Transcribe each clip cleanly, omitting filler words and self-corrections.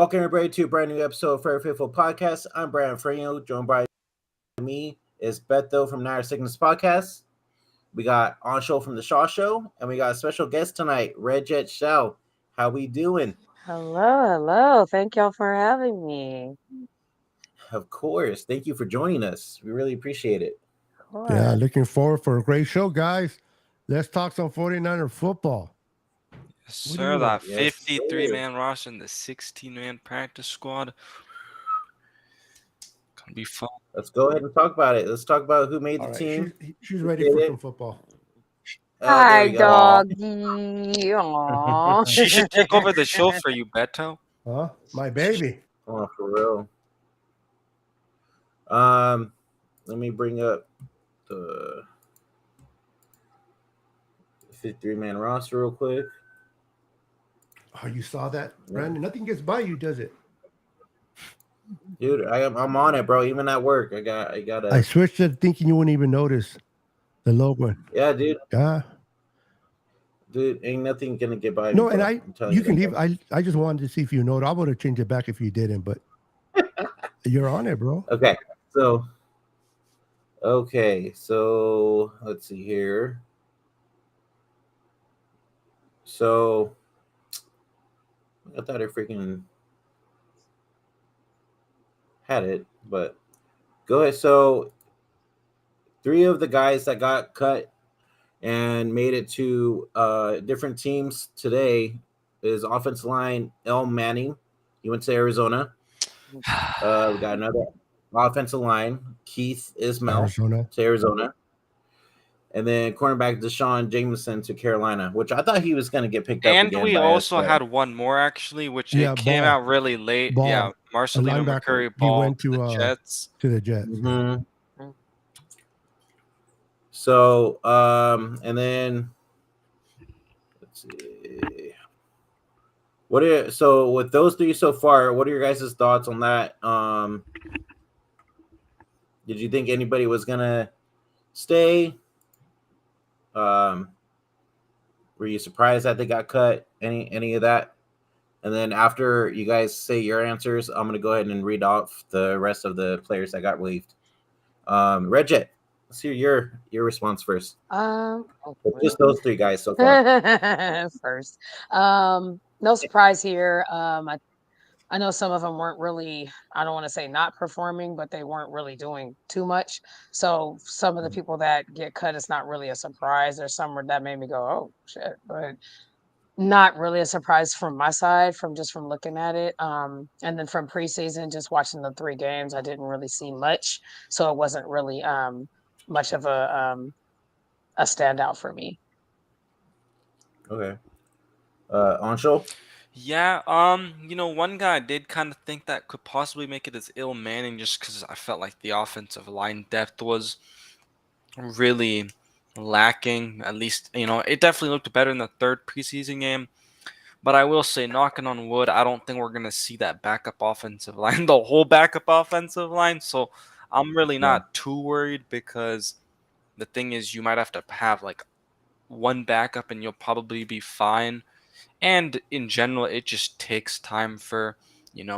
Welcome everybody to a brand new episode of Favorite Faithful Podcast. I'm Brian Freno, joined by me is Beto from Niger Sickness Podcast. We got Anshul from the Shaw Show, and we got a special guest tonight, Red Jet Shao. How we doing? Hello. Thank y'all for having me. Of course. Thank you for joining us. We really appreciate it. Of course. Yeah, looking forward for a great show, guys. Let's talk some 49er football. Sir, that Yes, 53-man roster and the 16-man practice squad. Gonna be fun. Let's go ahead and talk about it. Let's talk about who made the All right, team. she's ready for some football. Hi, there we go. doggy. Aw. She should take over the show for you, Beto. Huh? My baby. Oh, for real. Let me bring up the 53-man roster real quick. Oh, you saw that, Brandon? Nothing gets by you, does it? Dude, I'm on it, bro. Even at work, I got. I switched it thinking you wouldn't even notice the logo. Yeah, dude. Yeah. Dude, ain't nothing gonna get by me. No, bro. and you can leave. I just wanted to see if you noticed. I would have changed it back if you didn't, but you're on it, bro. Okay, so let's see here. So I thought I freaking had it, but go ahead. So 3 of the guys that got cut and made it to different teams today is offensive line El Manning. He went to Arizona. We got another offensive line, Keith Ismail to Arizona. And then cornerback Deshaun Jameson to Carolina, which I thought he was going to get picked up. And again we by also us, had one more, actually, which Yeah, it came Ball. out really late. Ball. Yeah, Marcelino linebacker. McCurry He Ball went to the Jets. To the Jets. Mm-hmm. So, and then let's see. So with those 3 so far, what are your guys' thoughts on that? Did you think anybody was gonna stay? Were you surprised that they got cut? Any of that? And then after you guys say your answers, I'm gonna go ahead and read off the rest of the players that got waived. Red Jet, let's hear your response first. Just those 3 guys so far. First. No surprise here. I know some of them weren't really, I don't want to say not performing, but they weren't really doing too much. So some of the people that get cut, it's not really a surprise. There's some that made me go, oh shit, but not really a surprise from my side, from looking at it. And then from preseason, just watching the 3 games, I didn't really see much. So it wasn't really much of a standout for me. Okay. Anshul? Yeah, one guy I did kind of think that could possibly make it is Il Manning, just because I felt like the offensive line depth was really lacking. At least, it definitely looked better in the 3rd preseason game. But I will say, knocking on wood, I don't think we're going to see that backup offensive line, the whole backup offensive line. So I'm really not too worried, because the thing is, you might have like one backup and you'll probably be fine. And in general, it just takes time for,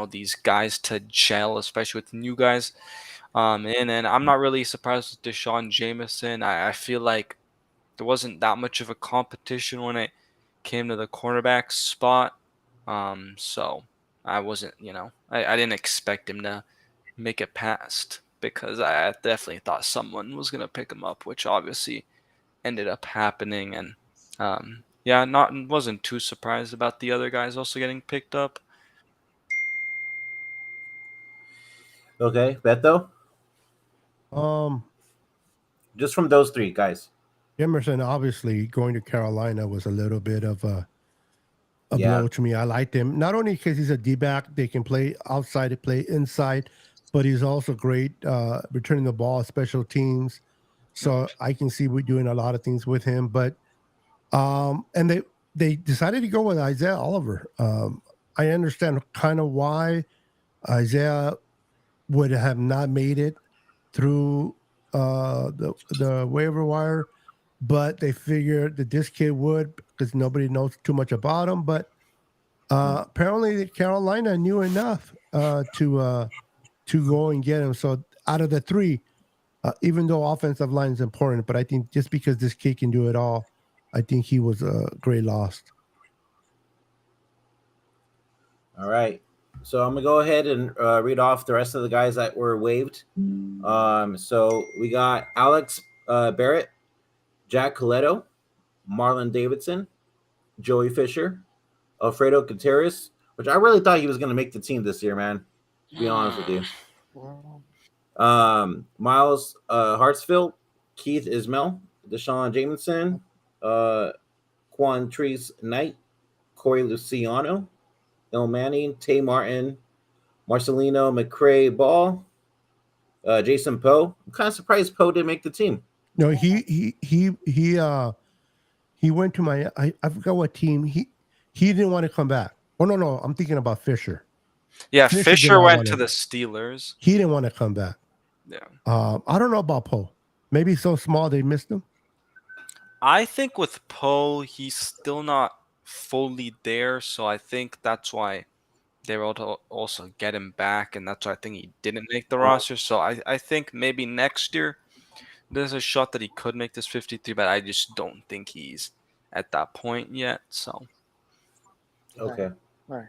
these guys to gel, especially with new guys. And I'm not really surprised with Deshaun Jameson. I feel like there wasn't that much of a competition when it came to the cornerback spot. So I wasn't, I didn't expect him to make it past, because I definitely thought someone was going to pick him up, which obviously ended up happening. And wasn't too surprised about the other guys also getting picked up. Okay, Beto? Just from those 3 guys. Emerson, obviously, going to Carolina was a little bit of a blow to me. I liked him, not only because he's a D-back, they can play outside, play inside, but he's also great returning the ball, special teams. So I can see we're doing a lot of things with him. But and they decided to go with Isaiah Oliver. I understand kind of why Isaiah would have not made it through the waiver wire, but they figured that this kid would, because nobody knows too much about him. But Apparently, Carolina knew enough to go and get him. So out of the three, even though offensive line is important, but I think just because this kid can do it all, I think he was a great loss. All right. So I'm gonna go ahead and read off the rest of the guys that were waived. So we got Alex Barrett, Jack Coletto, Marlon Davidson, Joey Fisher, Alfredo Gutierrez, which I really thought he was gonna make the team this year, man. To be honest with you. Miles Hartsfield, Keith Ismail, Deshaun Jamison, Quantrice Knight, Corey Luciano, Il Manning, Tay Martin, Marcelino McCray Ball, Jason Poe. I'm kind of surprised Poe didn't make the team. No, he went to I forgot what team he didn't want to come back. Oh no, I'm thinking about Fisher. Yeah, Fisher went to the Steelers. He didn't want to come back. Yeah. I don't know about Poe. Maybe he's so small they missed him. I think with Poe, he's still not fully there, so I think that's why they were able to also get him back, and that's why I think he didn't make the roster. So I think maybe next year there's a shot that he could make this 53, but I just don't think he's at that point yet. So okay. Right.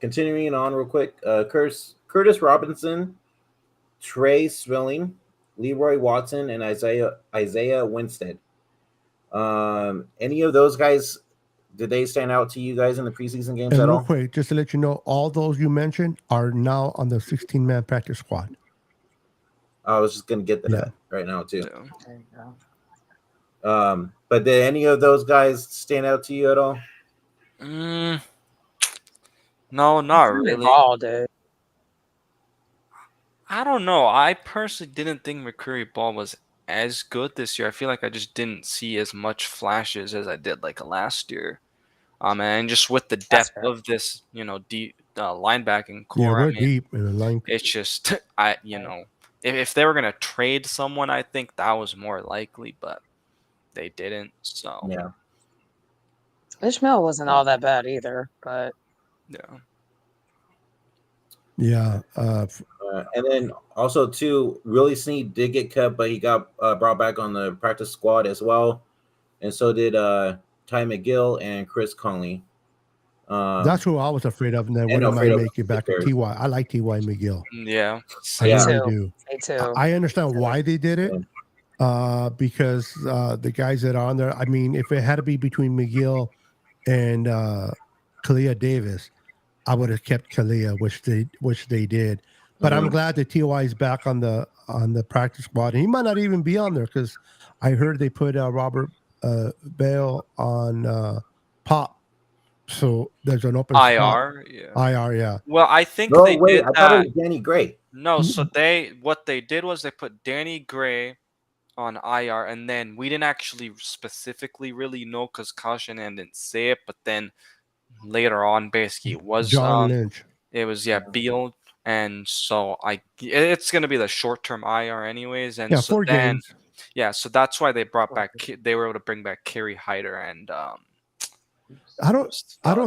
Continuing on real quick, Curtis Robinson, Trey Swilling, Leroy Watson, and Isaiah Winstead. Any of those guys, did they stand out to you guys in the preseason games at all? Real quick, just to let you know, all those you mentioned are now on the 16-man practice squad. I was just gonna get to that right now too. There you go. But did any of those guys stand out to you at all? No, not really. All day. I don't know. I personally didn't think McCurry Ball was as good this year. I feel like I just didn't see as much flashes as I did like last year. And just with the depth of this, deep linebacking core, we're deep in the line. It's just if they were gonna trade someone, I think that was more likely, but they didn't. So yeah, Ishmael wasn't all that bad either, but yeah. And then also too, Willie Snead did get cut, but he got brought back on the practice squad as well, and so did Ty McGill and Chris Conley. That's who I was afraid of, and then when I might make it back to Ty. I like Ty McGill. Yeah, I really do. Me too. I understand why they did it, because the guys that are on there. I mean, if it had to be between McGill and Kalia Davis, I would have kept Kalia, which they did. But I'm glad that Ty is back on the practice squad, and he might not even be on there because I heard they put Robert Bale on POP. So there's an open IR, spot. IR, yeah. Well, I think no, they wait, did I thought it was Danny Gray. No, so what they did was they put Danny Gray on IR, and then we didn't actually specifically really know because Caution didn't say it, but then later on, basically, it was John Lynch. It was Beal, and so it's gonna be the short-term IR anyways, and so 4 then games. so that's why they brought back. They were able to bring back Kerry Hyder and I don't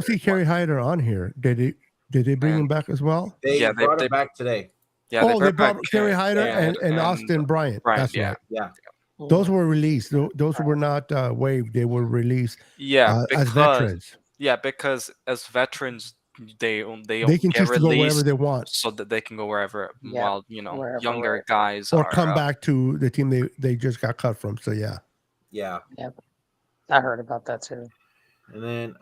see Kerry Hyder on here. Did they bring him back as well? They brought him back today. Yeah, they brought Kerry Hyder and Austin Bryant. That's right. Yeah. Those were released. Those were not waived. They were released. As veterans. Yeah, because as veterans, they can choose to go wherever they want, so that they can go wherever. While wherever, younger guys or come back to the team they just got cut from. So yeah. Yep. I heard about that too. And then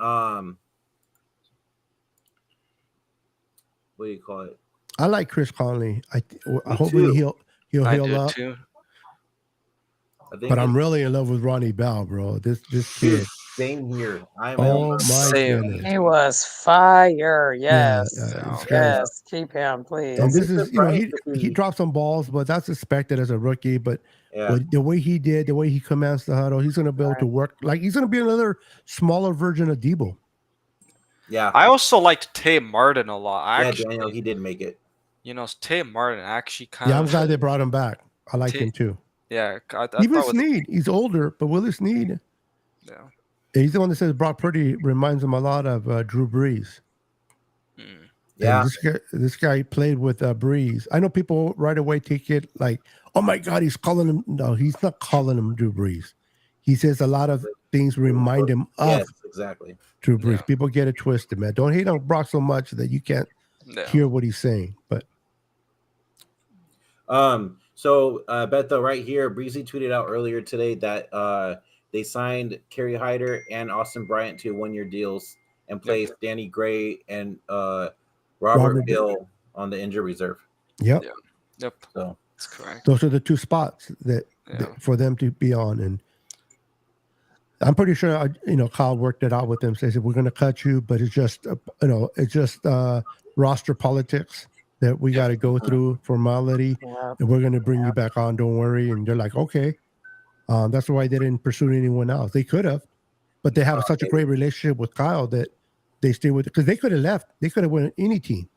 what do you call it? I like Chris Conley. Hopefully he'll heal up. Too. But I'm really in love with Ronnie Bell, bro. This kid. Same here. My goodness. He was fire. Yes. Yes. Keep him, please. And this is, he dropped some balls, but that's expected as a rookie. But the way he did, the way he commands the huddle, he's going to be able to work. Like, he's going to be another smaller version of Debo. Yeah. I also liked Tay Martin a lot. Daniel, he did make it. Tay Martin actually kind of. Yeah, I'm glad they brought him back. I like him too. Yeah. Even Snead. He's older, but Willie Snead. Yeah. He's the one that says Brock Purdy reminds him a lot of Drew Brees. Mm. And Yeah. this guy played with Brees. I know people right away take it like, oh my God, he's calling him. No, he's not calling him Drew Brees. He says a lot of things remind him of Yes, exactly. Drew Yeah. Brees. People get it twisted, man. Don't hate on Brock so much that you can't Yeah. hear what he's saying. But So Beto, right here, Breezy tweeted out earlier today that they signed Kerry Hyder and Austin Bryant to 1-year deals and placed Danny Gray and Robert Bill on the injured reserve. Yep. Yeah. Yep. So That's correct. Those are the two spots that for them to be on. And I'm pretty sure, Kyle worked it out with them. Says we're going to cut you, but it's just, it's just roster politics that we got to go through, formality, and we're going to bring you back on. Don't worry. And they're like, okay. That's why they didn't pursue anyone else. They could have, but they have such a great relationship with Kyle that they stay with it, because they could have left. They could have went any team,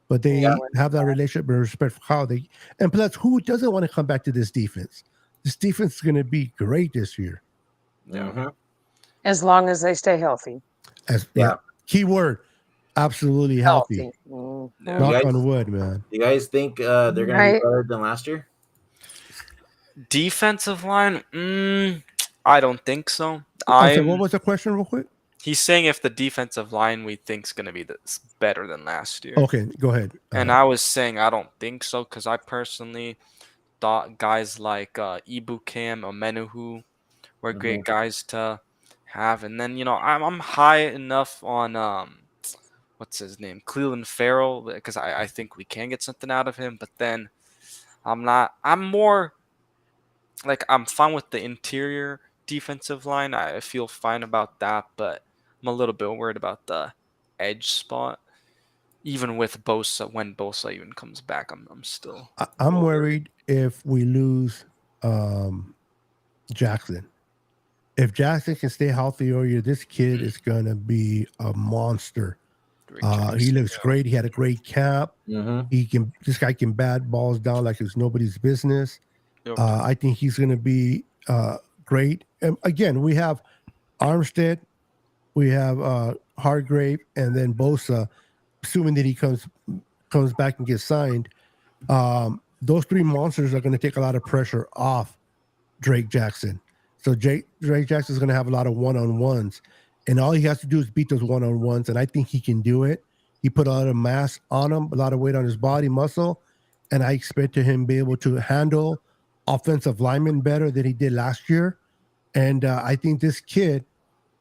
but they have that relationship and respect for Kyle. And plus, who doesn't want to come back to this defense? This defense is going to be great this year. yeah. As long as they stay healthy. Key word, absolutely healthy. Mm-hmm. Knock on wood, man. You guys think they're going to be better than last year? Defensive line? I don't think so. What was the question real quick? He's saying if the defensive line we think is going to be better than last year. Okay, go ahead. And I was saying I don't think so, because I personally thought guys like Ibukam, Omenuhu were great guys to have. And then, I'm high enough on what's his name, Cleveland Farrell, because I think we can get something out of him. But then I'm more like, I'm fine with the interior defensive line. I feel fine about that, but I'm a little bit worried about the edge spot. Even with Bosa, when Bosa even comes back, I'm still. I'm worried if we lose Jackson. If Jackson can stay healthy all year, this kid is gonna be a monster. He looks great. He had a great camp. This guy can bat balls down like it's nobody's business. Yep. I think he's gonna be great. And again, we have Armstead, we have Hargrave, and then Bosa. Assuming that he comes back and gets signed, those three monsters are going to take a lot of pressure off Drake Jackson. So Drake Jackson is going to have a lot of one-on-ones, and all he has to do is beat those one-on-ones, and I think he can do it. He put a lot of mass on him, a lot of weight on his body, muscle, and I expect him to be able to handle offensive linemen better than he did last year. And I think this kid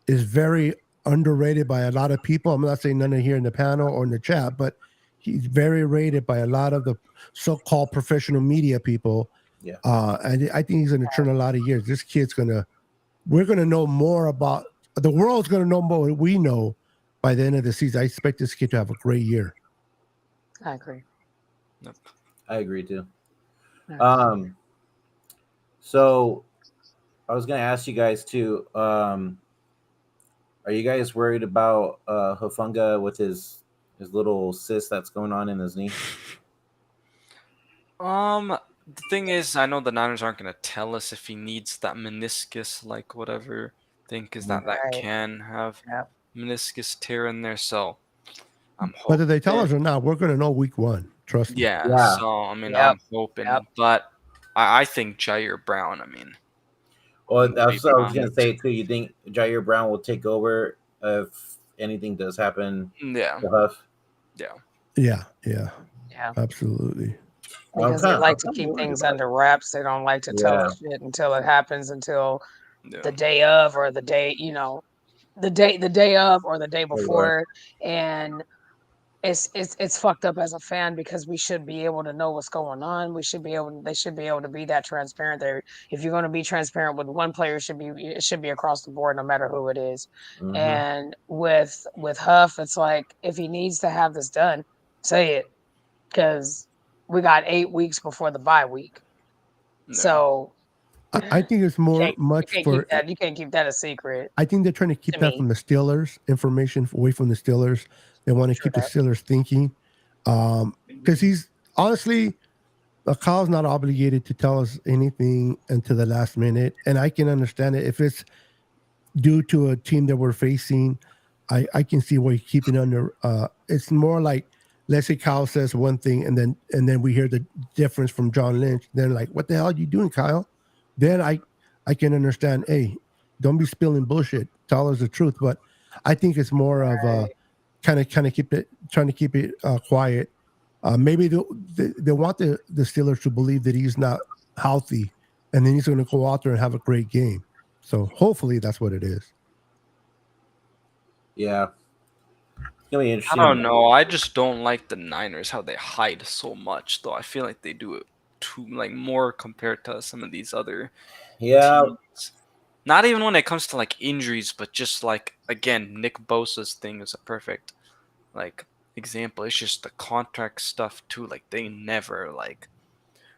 is very underrated by a lot of people. I'm not saying none of here in the panel or in the chat, but he's very rated by a lot of the so-called professional media people. Yeah. And I think he's going to turn a lot of years. This kid's we're going to know more about, the world's going to know more than we know by the end of the season. I expect this kid to have a great year. I agree. Yep. I agree too. So I was going to ask you guys too, are you guys worried about Hufanga with his little cyst that's going on in his knee? The thing is, I know the Niners aren't going to tell us if he needs that meniscus, like whatever thing, because that can have meniscus tear in there. So I'm hoping. Whether they tell us or not, we're going to know week 1. Trust me. Yeah. So I mean, I'm hoping, but I think Jair Brown. I mean. Well, that's what I was going to say too. You think Jair Brown will take over if anything does happen? Yeah. To Huff? Yeah. Absolutely. Because they like to keep things under wraps. They don't like to tell us shit until it happens, until the day of, or the day, the day of, or the day before. And it's fucked up as a fan, because we should be able to know what's going on. They should be able to be that transparent. There, if you're going to be transparent with one player, it should be across the board, no matter who it is. And with Huff, it's like, if he needs to have this done, say it, because we got 8 weeks before the bye week. So I think it's you can't keep that a secret. I think they're trying to keep that from the Steelers, information away from the Steelers. They want to keep the Steelers thinking, because he's honestly, Kyle's not obligated to tell us anything until the last minute, and I can understand it. If it's due to a team that we're facing, I can see why he's keeping under. It's more like, let's say Kyle says one thing, and then we hear the difference from John Lynch. Then like, what the hell are you doing, Kyle? Then I can understand. Hey, don't be spilling bullshit. Tell us the truth. But I think it's more of Right. kind of keep it trying to keep it quiet. Maybe they want the Steelers to believe that he's not healthy, and then he's going to go out there and have a great game. So hopefully that's what it is. Yeah, it's gonna be I interesting. don't know. I just don't like the Niners how they hide so much, though. I feel like they do it too, like more compared to some of these other Yeah, teams. Not even when it comes to like injuries, but just like again, Nick Bosa's thing is a perfect like example. It's just the contract stuff too. Like they never like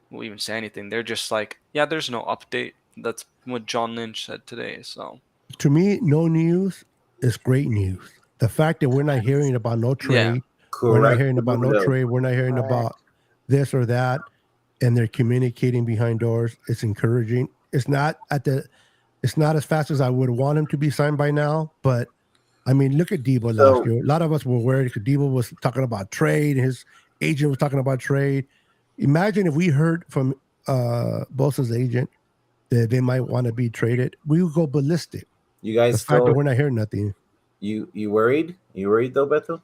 will even say anything. They're just like, yeah, there's no update. That's what John Lynch said today. So To me, no news is great news. The fact that we're not hearing about no yeah, trade, we're not correct. hearing about no Mundo. trade, we're not hearing Right. about this or that, and they're communicating behind doors. It's encouraging. It's not as fast as I would want him to be signed by now, but I mean, look at Debo last So year. A lot of us were worried because Debo was talking about trade. His agent was talking about trade. Imagine if we heard from Bosa's agent that they might want to be traded. We would go ballistic. you The guys fact that still we're not hearing nothing. you worried? You worried though, Beto,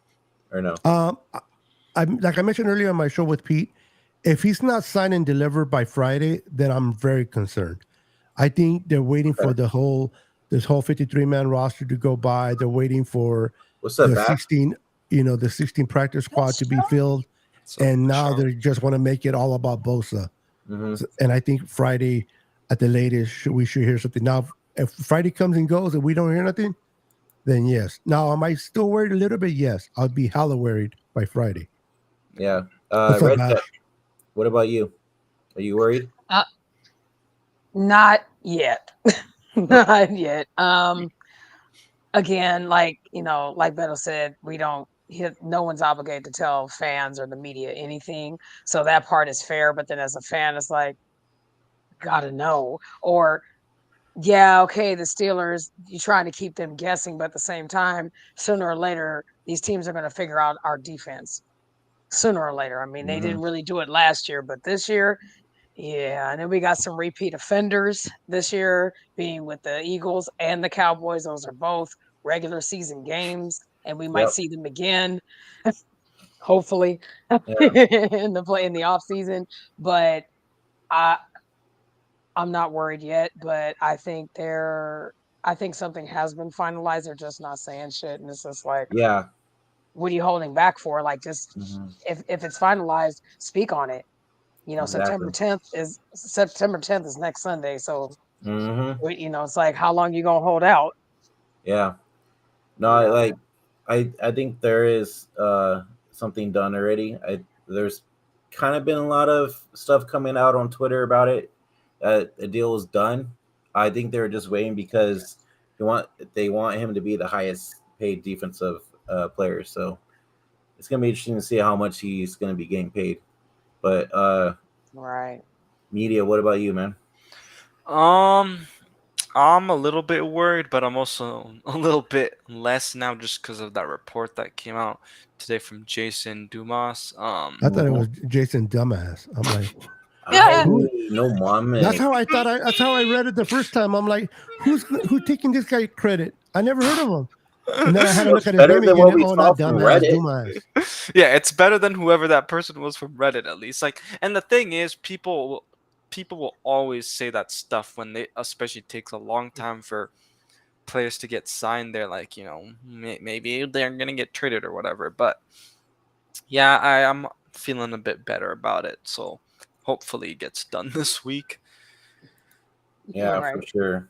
or no? I like I mentioned earlier on my show with Pete. If he's not signed and delivered by Friday, then I'm very concerned. I think they're waiting Okay. for this whole 53-man roster to go by. They're waiting for What's up, the Bash? 16, the 16 practice squad to be filled, so and now Sean, they just want to make it all about Bosa. Hmm. And I think Friday, at the latest, we should hear something. Now, if Friday comes and goes and we don't hear nothing, then yes. Now, am I still worried a little bit? Yes, I'll be hella worried by Friday. Yeah. What's up, Red Tech. Bash? What about you? Are you worried? Uh, not yet. Not yet. Again, like like Beto said, we don't. No one's obligated to tell fans or the media anything, so that part is fair. But then, as a fan, it's like gotta know, or yeah, okay, the Steelers, you're trying to keep them guessing, but at the same time, sooner or later, these teams are going to figure out our defense. Sooner or later. I mean, they Hmm. didn't really do it last year, but this year, yeah. And then we got some repeat offenders this year, being with the Eagles and the Cowboys. Those are both regular season games, and we might Yep. see them again, hopefully, Yeah. in the off season. But I I'm not worried yet, but I think something has been finalized. They're just not saying shit. And it's just like, Yeah. what are you holding back for? Like just Hmm. if it's finalized, speak on it. Exactly. September 10th is next Sunday. So Hmm. it's like how long you gonna hold out? Yeah. No, You know. I think there is something done already. There's kind of been a lot of stuff coming out on Twitter about it. The deal is done. I think they're just waiting because they want him to be the highest paid defensive player. So it's gonna be interesting to see how much he's gonna be getting paid. But Right. media, what about you, man? um, I'm a little bit worried, but I'm also a little bit less now just because of that report that came out today from Jason Dumas. I thought it Mhm. was Jason Dumbass. I'm like, I who? no mom. That's how I thought. That's how I read it the first time. I'm like, who's taking this guy credit? I never heard of him. And then I had to look at his Better name than again. what And, we oh, saw not from dumbass, Reddit. Dumas. Yeah, it's better than whoever that person was from Reddit at least. Like, and the thing is, people will always say that stuff when they especially takes a long time for players to get signed. They're like, maybe they're gonna get traded or whatever. But yeah, I am feeling a bit better about it. So hopefully it gets done this week. Yeah, for Right. sure.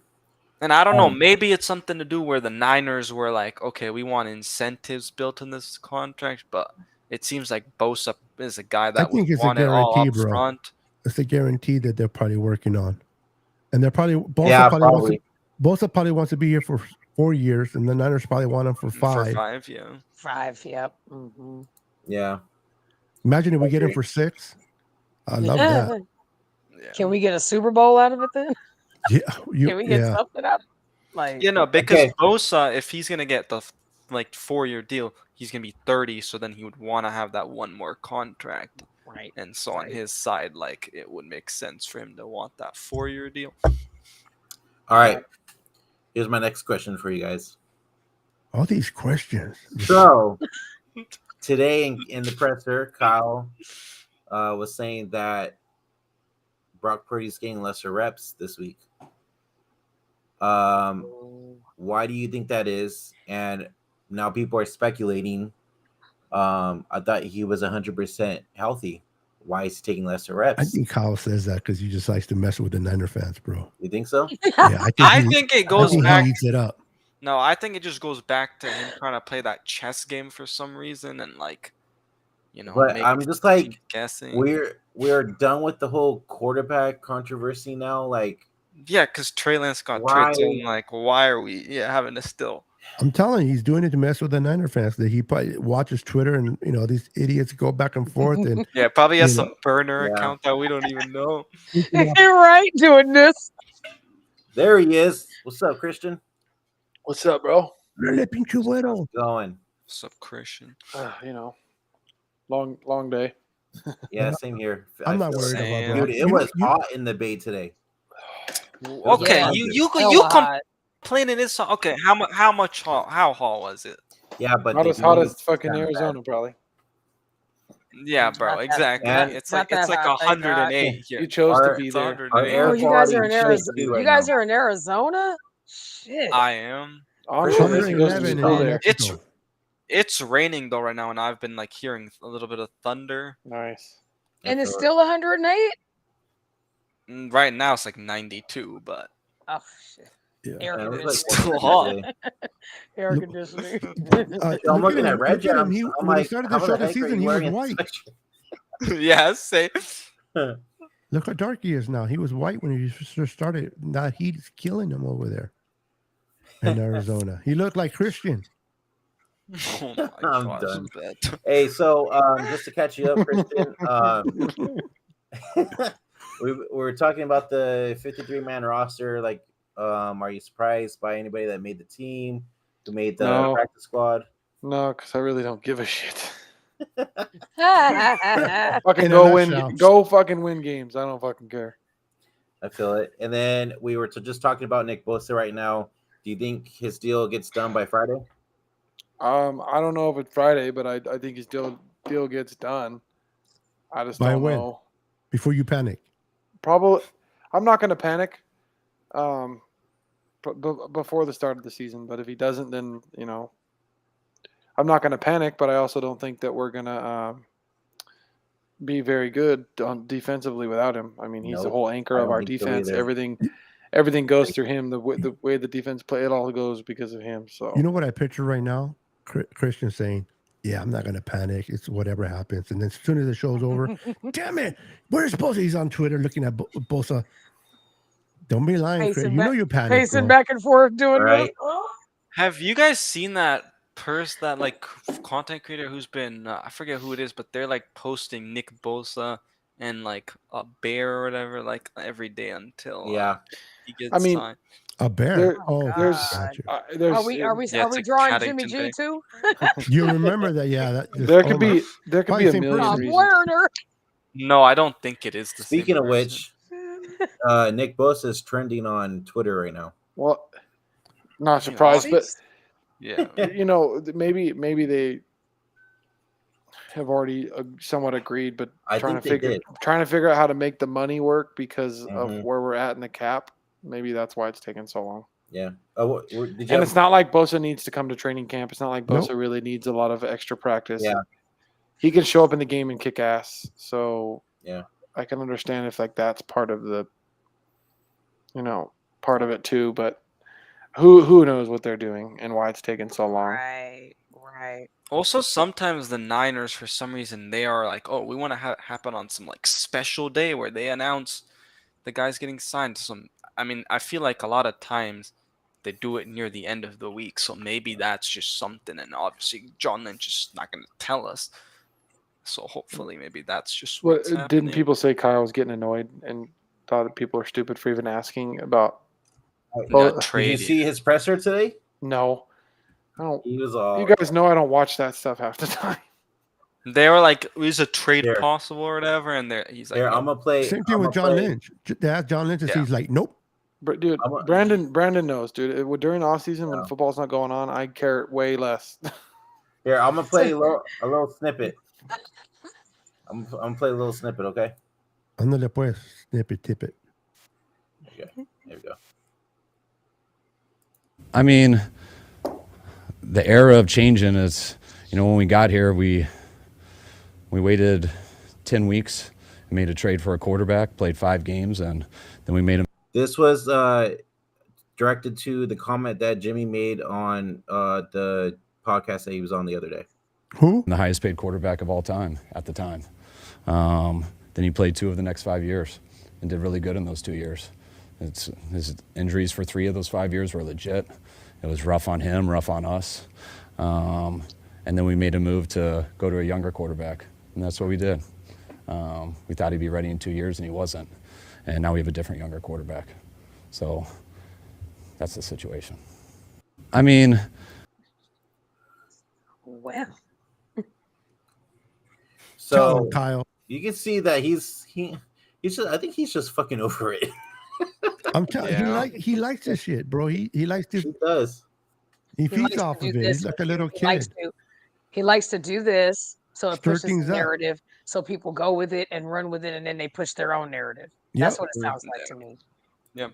And I don't know, Um, maybe it's something to do where the Niners were like, okay, we want incentives built in this contract, but it seems like Bosa is a guy I that would think it's a want it all guarantee, up bro. front It's a guarantee that they're probably working on, and they're probably yeah, probably. Bosa probably wants to be here for 4 years, and the Niners probably want him for for 5. 5, yeah. 5. Yep. Hmm. Yeah, Imagine if I we get him agree. for 6. I love that. Yeah. Can we get a Super Bowl out of it then? Yeah, Can we get yeah. something out? Like, You know, because Okay. Bosa, if he's gonna get the 4-year deal, he's gonna be 30. So then he would want to have that one more contract. right. And so on Right. his side, like it would make sense for him to want that 4-year deal. All right. Here's my next question for you guys. All these questions. So today in the presser, Kyle was saying that Brock Purdy's getting lesser reps this week. Why do you think that is? And now people are speculating. I thought he was 100% healthy. Why is he taking lesser reps? I think Kyle says that because he just likes to mess with the Niner fans, bro. You think so? Yeah, I think it goes back. He eats it up. No, I think it just goes back to him trying to play that chess game for some reason and like, But make I'm just teams like, guessing. we're done with the whole quarterback controversy now. Like, yeah, because Trey Lance got why? traded. So I'm like, why are we having to still? I'm telling you, he's doing it to mess with the Niner fans. That he probably watches Twitter and these idiots go back and forth and Yeah, probably has You know, some burner Yeah. account that we don't even know. You're right doing this. There he is. What's up, Christian? What's up, bro? Le pinche güero. Going. What's up, Christian? Long day. Yeah, same here. I'm I not feel worried it. about Same. Brock. Dude, it was hot in the Bay today. Okay, Yeah. you Hella hot. complaining this. Okay, how hot was it? Yeah, but Not the as hot heat as was fucking kinda bad. Arizona, probably. Yeah, bro, Not that- exactly. And- It's not like it's that like hot, thank God. 108 here. You chose to Our- be It's there. 108. Our air Oh, you guys are in quality Arizona. shit too You right guys now. are in Arizona? Shit. I am. Anshul says he goes to 111 in school New there. Mexico. It's raining though right now, and I've been like hearing a little bit of thunder. Nice. And it's I feel it. still 108? Right now it's like 92, but Oh, shit. Yeah. Air Man, it was conditioning. like Still hot. today. Air Look- conditioning. So I'm looking at him, Red look at Jam. him. He, I'm when he like, started how the the show this heck are season, you he was wearing a white. sweatshirt? yeah, say. Look how dark he is now. He was white when he first started. Now he's killing him over there in Arizona. He looked like Christian. Oh my I'm gosh, done. Beto. Hey, so just to catch you up, Christian, we were talking about the 53-man roster. Like, are you surprised by anybody that made the team, who made the No. practice squad? No, because I really don't give a shit. That's Fucking In a go win. nutshell. Go fucking win games. I don't fucking care. I feel it. And then we were just talking about Nick Bosa right now. Do you think his deal gets done by Friday? I don't know if it's Friday, but I think his deal gets done. I just By don't when? know. Before you panic. Probably. I'm not going to panic. Before the start of the season, but if he doesn't, then I'm not going to panic. But I also don't think that we're going to be very good on defensively without him. I mean, he's the Nope. whole anchor I of don't our think so defense. either. Everything goes through him. The way the defense play, it all goes because of him. So You know what I picture right now? Christian saying, "Yeah, I'm not going to panic. It's whatever happens." And then as soon as the show's over, damn it, where's Bosa? He's on Twitter looking at Bosa. Don't be lying, Pacing Chris. You back- know you panic, pacing bro. back and forth doing Right. this. Have you guys seen that that like content creator who's been I forget who it is, but they're like posting Nick Bosa and like a bear or whatever like every day until Yeah. he gets I mean, signed. A bear. There- Oh, there's gotcha. there's Are we Yeah, it's a drawing Caddington Jimmy G Bay. too? You remember that? Yeah. That, there could oh, be Probably a same million person. Tom reasons. Werner. No, I don't think it is the Speaking same of person. which, Nick Bosa is trending on Twitter right now. Well, not I mean, surprised, but yeah. maybe they have already somewhat agreed, but I trying think to they did. figure out how to make the money work because of Mhm. where we're at in the cap. Maybe that's why it's taking so long. Yeah. Oh, did you And have, it's not like Bosa needs to come to training camp. It's not like Bosa Nope. really needs a lot of extra practice. Yeah. He can show up in the game and kick ass. So Yeah. I can understand if like that's part of the, part of it too. But who knows what they're doing and why it's taking so long. Right. Also, sometimes the Niners, for some reason, they are like, oh, we want to have it happen on some like special day where they announce the guy's getting signed to some. I mean, I feel like a lot of times they do it near the end of the week, so maybe that's just something. And obviously, John Lynch is not going to tell us. So hopefully, maybe that's just what's happening. Didn't people say Kyle was getting annoyed and thought that people are stupid for even asking about Well, got Did you traded. see his presser today? no, I don't. He was all. You guys know I don't watch that stuff half the time. They were like, "Is a trade Here. possible or whatever?" And he's like, Here, "Nope." I'm gonna play. Same thing I'm with gonna John play- Lynch. They asked John Lynch, and Yeah. he's like, "Nope." But dude, I'm a- Brandon knows, dude. During the off season when Yeah. football's not going on, I care way less. Here, I'm gonna play a little snippet. I'm gonna play a little snippet, okay? Ándale pues, snip it, tip it. Okay, there we go. I mean, the era of changing is, when we got here, we waited 10 weeks and made a trade for a quarterback, played 5 games, and then we made him This was directed to the comment that Jimmy made on the podcast that he was on the other day. Who? the highest paid quarterback of all time at the time. Then he played 2 of the next 5 years and did really good in those 2 years. His injuries for 3 of those 5 years were legit. It was rough on him, rough on us. And then we made a move to go to a younger quarterback, and that's what we did. We thought he'd be ready in 2 years, and he wasn't. And now we have a different younger quarterback. So that's the situation. I mean, Well, Tell So him, Kyle. you can see that he's just. I think he's just fucking over it. I'm telling Yeah. he likes this shit, bro. He likes this. He does. He likes feeds to off do of it. this He's like a little he likes kid. he likes to do this, so it Stir pushes the things up. narrative, so people go with it and run with it, and then they push their own narrative. Yep. That's what it sounds like to me. Yep.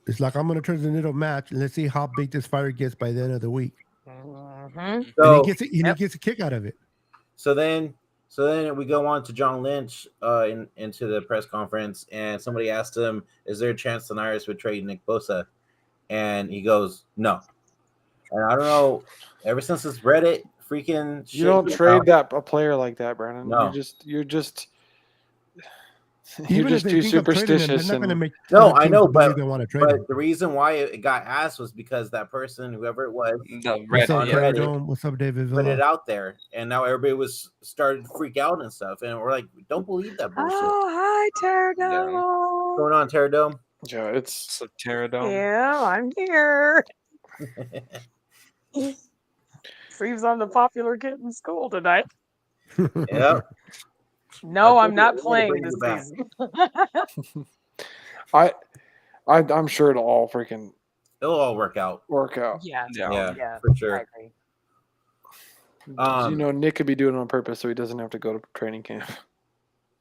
It's like, I'm gonna turn the little match, and let's see how big this fire gets by the end of the week. Mhm. And So he gets a kick out of it. So then we go on to John Lynch into the press conference, and somebody asked him, "Is there a chance the Niners would trade Nick Bosa?" And he goes, "No." And I don't know. Ever since this Reddit freaking shit, You don't trade a player like that, Brandon. No. You're just Even if they too think of trading him, superstitious. they're not gonna And make. No, other I teams know, believe but they want to trade him. the reason why it got asked was because that person, whoever it was, The What's up, Reddit, yeah. Terror Reddit. Dome? What's up, David put it Villa? out there, and now everybody was started to freak out and stuff, and we're like, "Don't believe that bullshit." Oh, hi, Pterodome. What's going on, Terror Dome? yeah, it's So Pterodome. Yeah, I'm here. Steve's on the popular kid in school tonight. Yep. No, I I'm think not we're gonna playing bring this you back. season. I'm sure it'll all freaking It'll all work out. work out. Yeah, Yeah. yeah, for I sure. agree. Nick could be doing it on purpose so he doesn't have to go to training camp.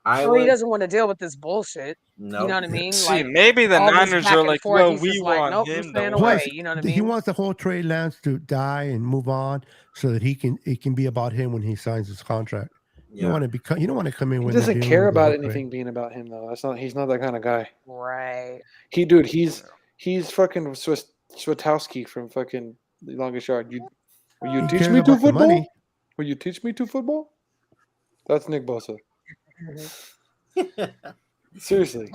I Well, he would doesn't want to deal with this bullshit. no. You know what I mean? See, Like maybe the all this Niners back are and like, forth, well, he's we just like, want nope, I'm him. staying Don't away. Plus, You know what I he mean? wants the whole Trey Lance to die and move on, so that it can be about him when he signs his contract. You don't Yeah. want to you don't want to come in He when they're doesn't dealing care with the about whole trade. anything being about him though. He's not that kind of guy. Right. He's fucking Swatowski from fucking The Longest Yard. Will you He teach cares me to about the football? money. Will you teach me to football? That's Nick Bosa. Seriously.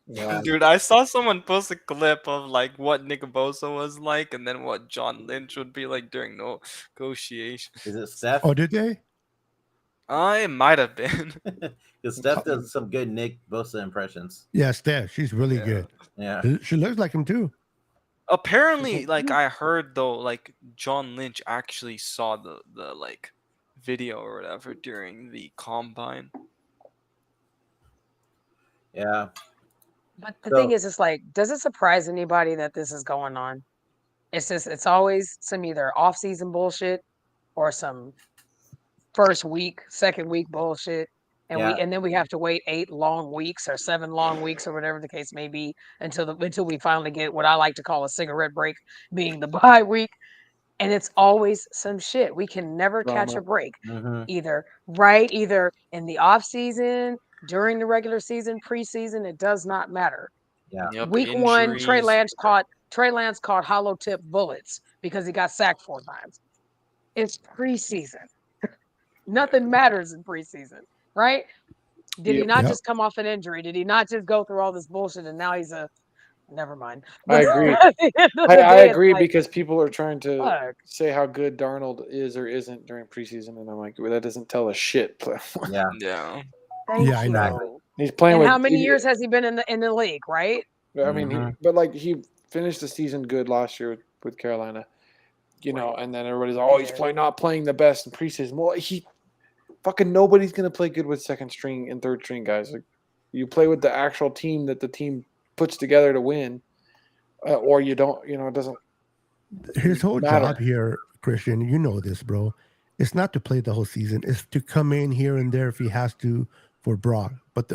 Yeah. Dude, I saw someone post a clip of like what Nick Bosa was like, and then what John Lynch would be like during negotiation. Is it Steph? Oh, did they? It might have been. Because Steph does some good Nick Bosa impressions. Yeah, Steph. She's really good. Yeah. She looks like him too. Apparently, like I heard though, like John Lynch actually saw the like video or whatever during the combine. Yeah. But the So- thing is, it's like, does it surprise anybody that this is going on? It's always some either off-season bullshit or some first week, second week bullshit. And then we have to wait 8 long weeks or 7 long weeks or whatever the case may be until we finally get what I like to call a cigarette break, being the bye week. And it's always some shit. We can never catch a Drama. break. Mm-hmm. Either in the off season, during the regular season, preseason, it does not matter. Yeah. Yep, Week 1, Trey injuries. Lance caught hollow tip bullets because he got sacked 4 times. It's preseason. Nothing matters in preseason, right? Did he not Yep. just come off an injury? Did he not just go through all this bullshit and now he's a never mind. I agree. At the end of the I day, it's agree like, because people are trying to fuck. say how good Darnold is or isn't during preseason, and I'm like, well, that doesn't tell us shit. Yeah. Yeah. Thank Yeah, I you. know. He's playing And with how many years has he been in the league, right? I mean, Mhm. but like he finished the season good last year with Carolina. You know, Right. and then everybody's He he's did. not playing the best in preseason. Well, fucking nobody's gonna play good with second string and third string guys. Like, you play with the actual team that the team puts together to win, or you don't. You know, it doesn't His whole matter. job here, Christian, you know this, bro. It's not to play the whole season. It's to come in here and there if he has to for Brock. But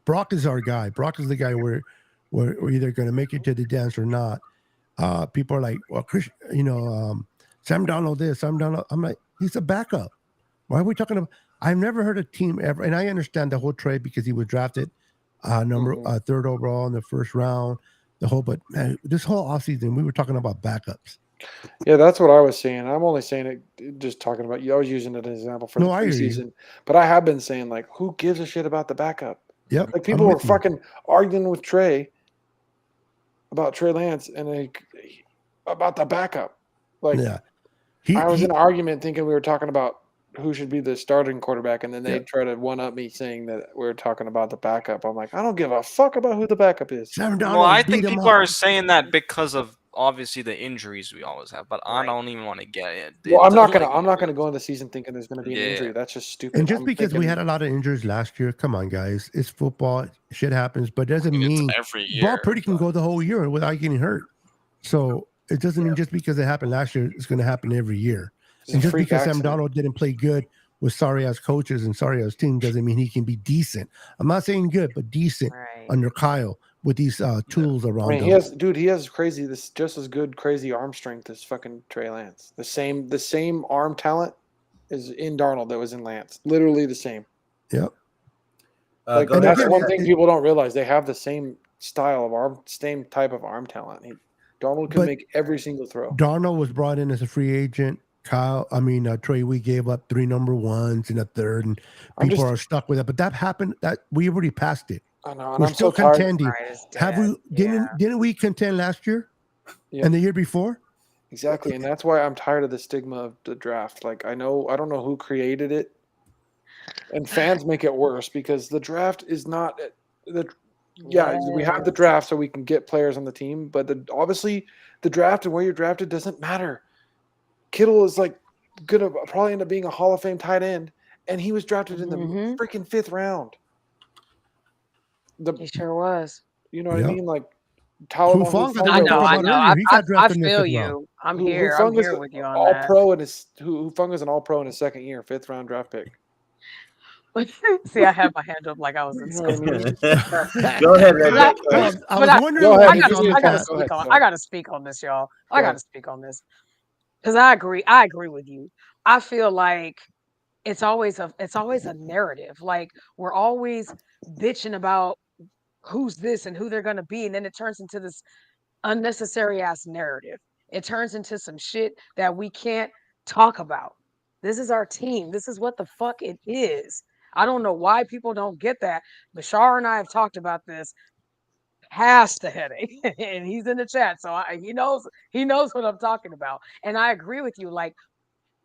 Brock is our guy. Brock is the guy we're either going to make it to the dance or not. People are like, well, Christian, Sam Donald this, Sam Donald. I'm like, he's a backup. Why are we talking about? I've never heard a team ever, and I understand the whole trade because he was drafted third overall in the first round. But man, this whole offseason, we were talking about backups. Yeah, that's what I was saying. I'm only saying it, just talking about you. I was using it as an example for the I hear you. preseason, but I have been saying, like, who gives a shit about the backup? Yep. Like, people were fucking arguing with Trey about Trey Lance and about the backup. Like, Yeah. I was in an argument thinking we were talking about who should be the starting quarterback, and then they Yeah. try to one up me saying that we're talking about the backup. I'm like, I don't give a fuck about who the backup is. Sam Donald Well, I beat think him people up. are saying that because of obviously the injuries we always have, but I Right. don't even want to get it. Well, I'm not Like, gonna go into the season thinking there's gonna be an injury. That's just stupid. And just I'm because we thinking- had a lot of injuries last year, come on, guys, it's football. Shit happens, but it doesn't mean it's every year. Brock Purdy can go the whole year without getting hurt. So it doesn't mean just because it happened last year, it's going to happen every year. It's And a just freak because Sam accident. Donald didn't play good with sorry ass coaches and sorry ass team doesn't mean he can be decent. I'm not saying good, but decent Right. under Kyle with these tools around I mean, him. he has crazy, this just as good crazy arm strength as fucking Trey Lance. The same arm talent is in Darnold that was in Lance. Literally the same. Yep. Like, go that's ahead. one thing people don't realize. They have the same style of arm, same type of arm talent. Darnold can But make every single throw. Darnold was brought in as a free agent. Trey, we gave up 3 number ones in a third, and people are stuck with it. But that happened. That we already passed it. I know, and We're I'm still so tired. contending. Right, it's Have we? dead. Didn't we contend last year? Yeah. And the year before? Exactly, and that's why I'm tired of the stigma of the draft. Like, I don't know who created it, and fans make it worse because the draft is not the. Yeah, we have the draft so we can get players on the team, but obviously the draft and where you're drafted doesn't matter. Kittle is like gonna probably end up being a Hall of Fame tight end, and he was drafted in the freaking 5th round. He sure was. You know what I mean? Like, Tyler I feel you. I'm here with you on all that. pro in his Hufunga's an all pro in his second year, 5th round draft pick. See, I had my hand up like I was in school. Go ahead, Red. I gotta speak on this, y'all. I gotta speak on this because I agree with you. I feel like it's always a narrative. Like, we're always bitching about who's this and who they're gonna be, and then it turns into this unnecessary ass narrative. It turns into some shit that we can't talk about. This is our team. This is what the fuck it is. I don't know why people don't get that. Bashar and I have talked about this past the headache, and he's in the chat, so he knows what I'm talking about. And I agree with you. Like,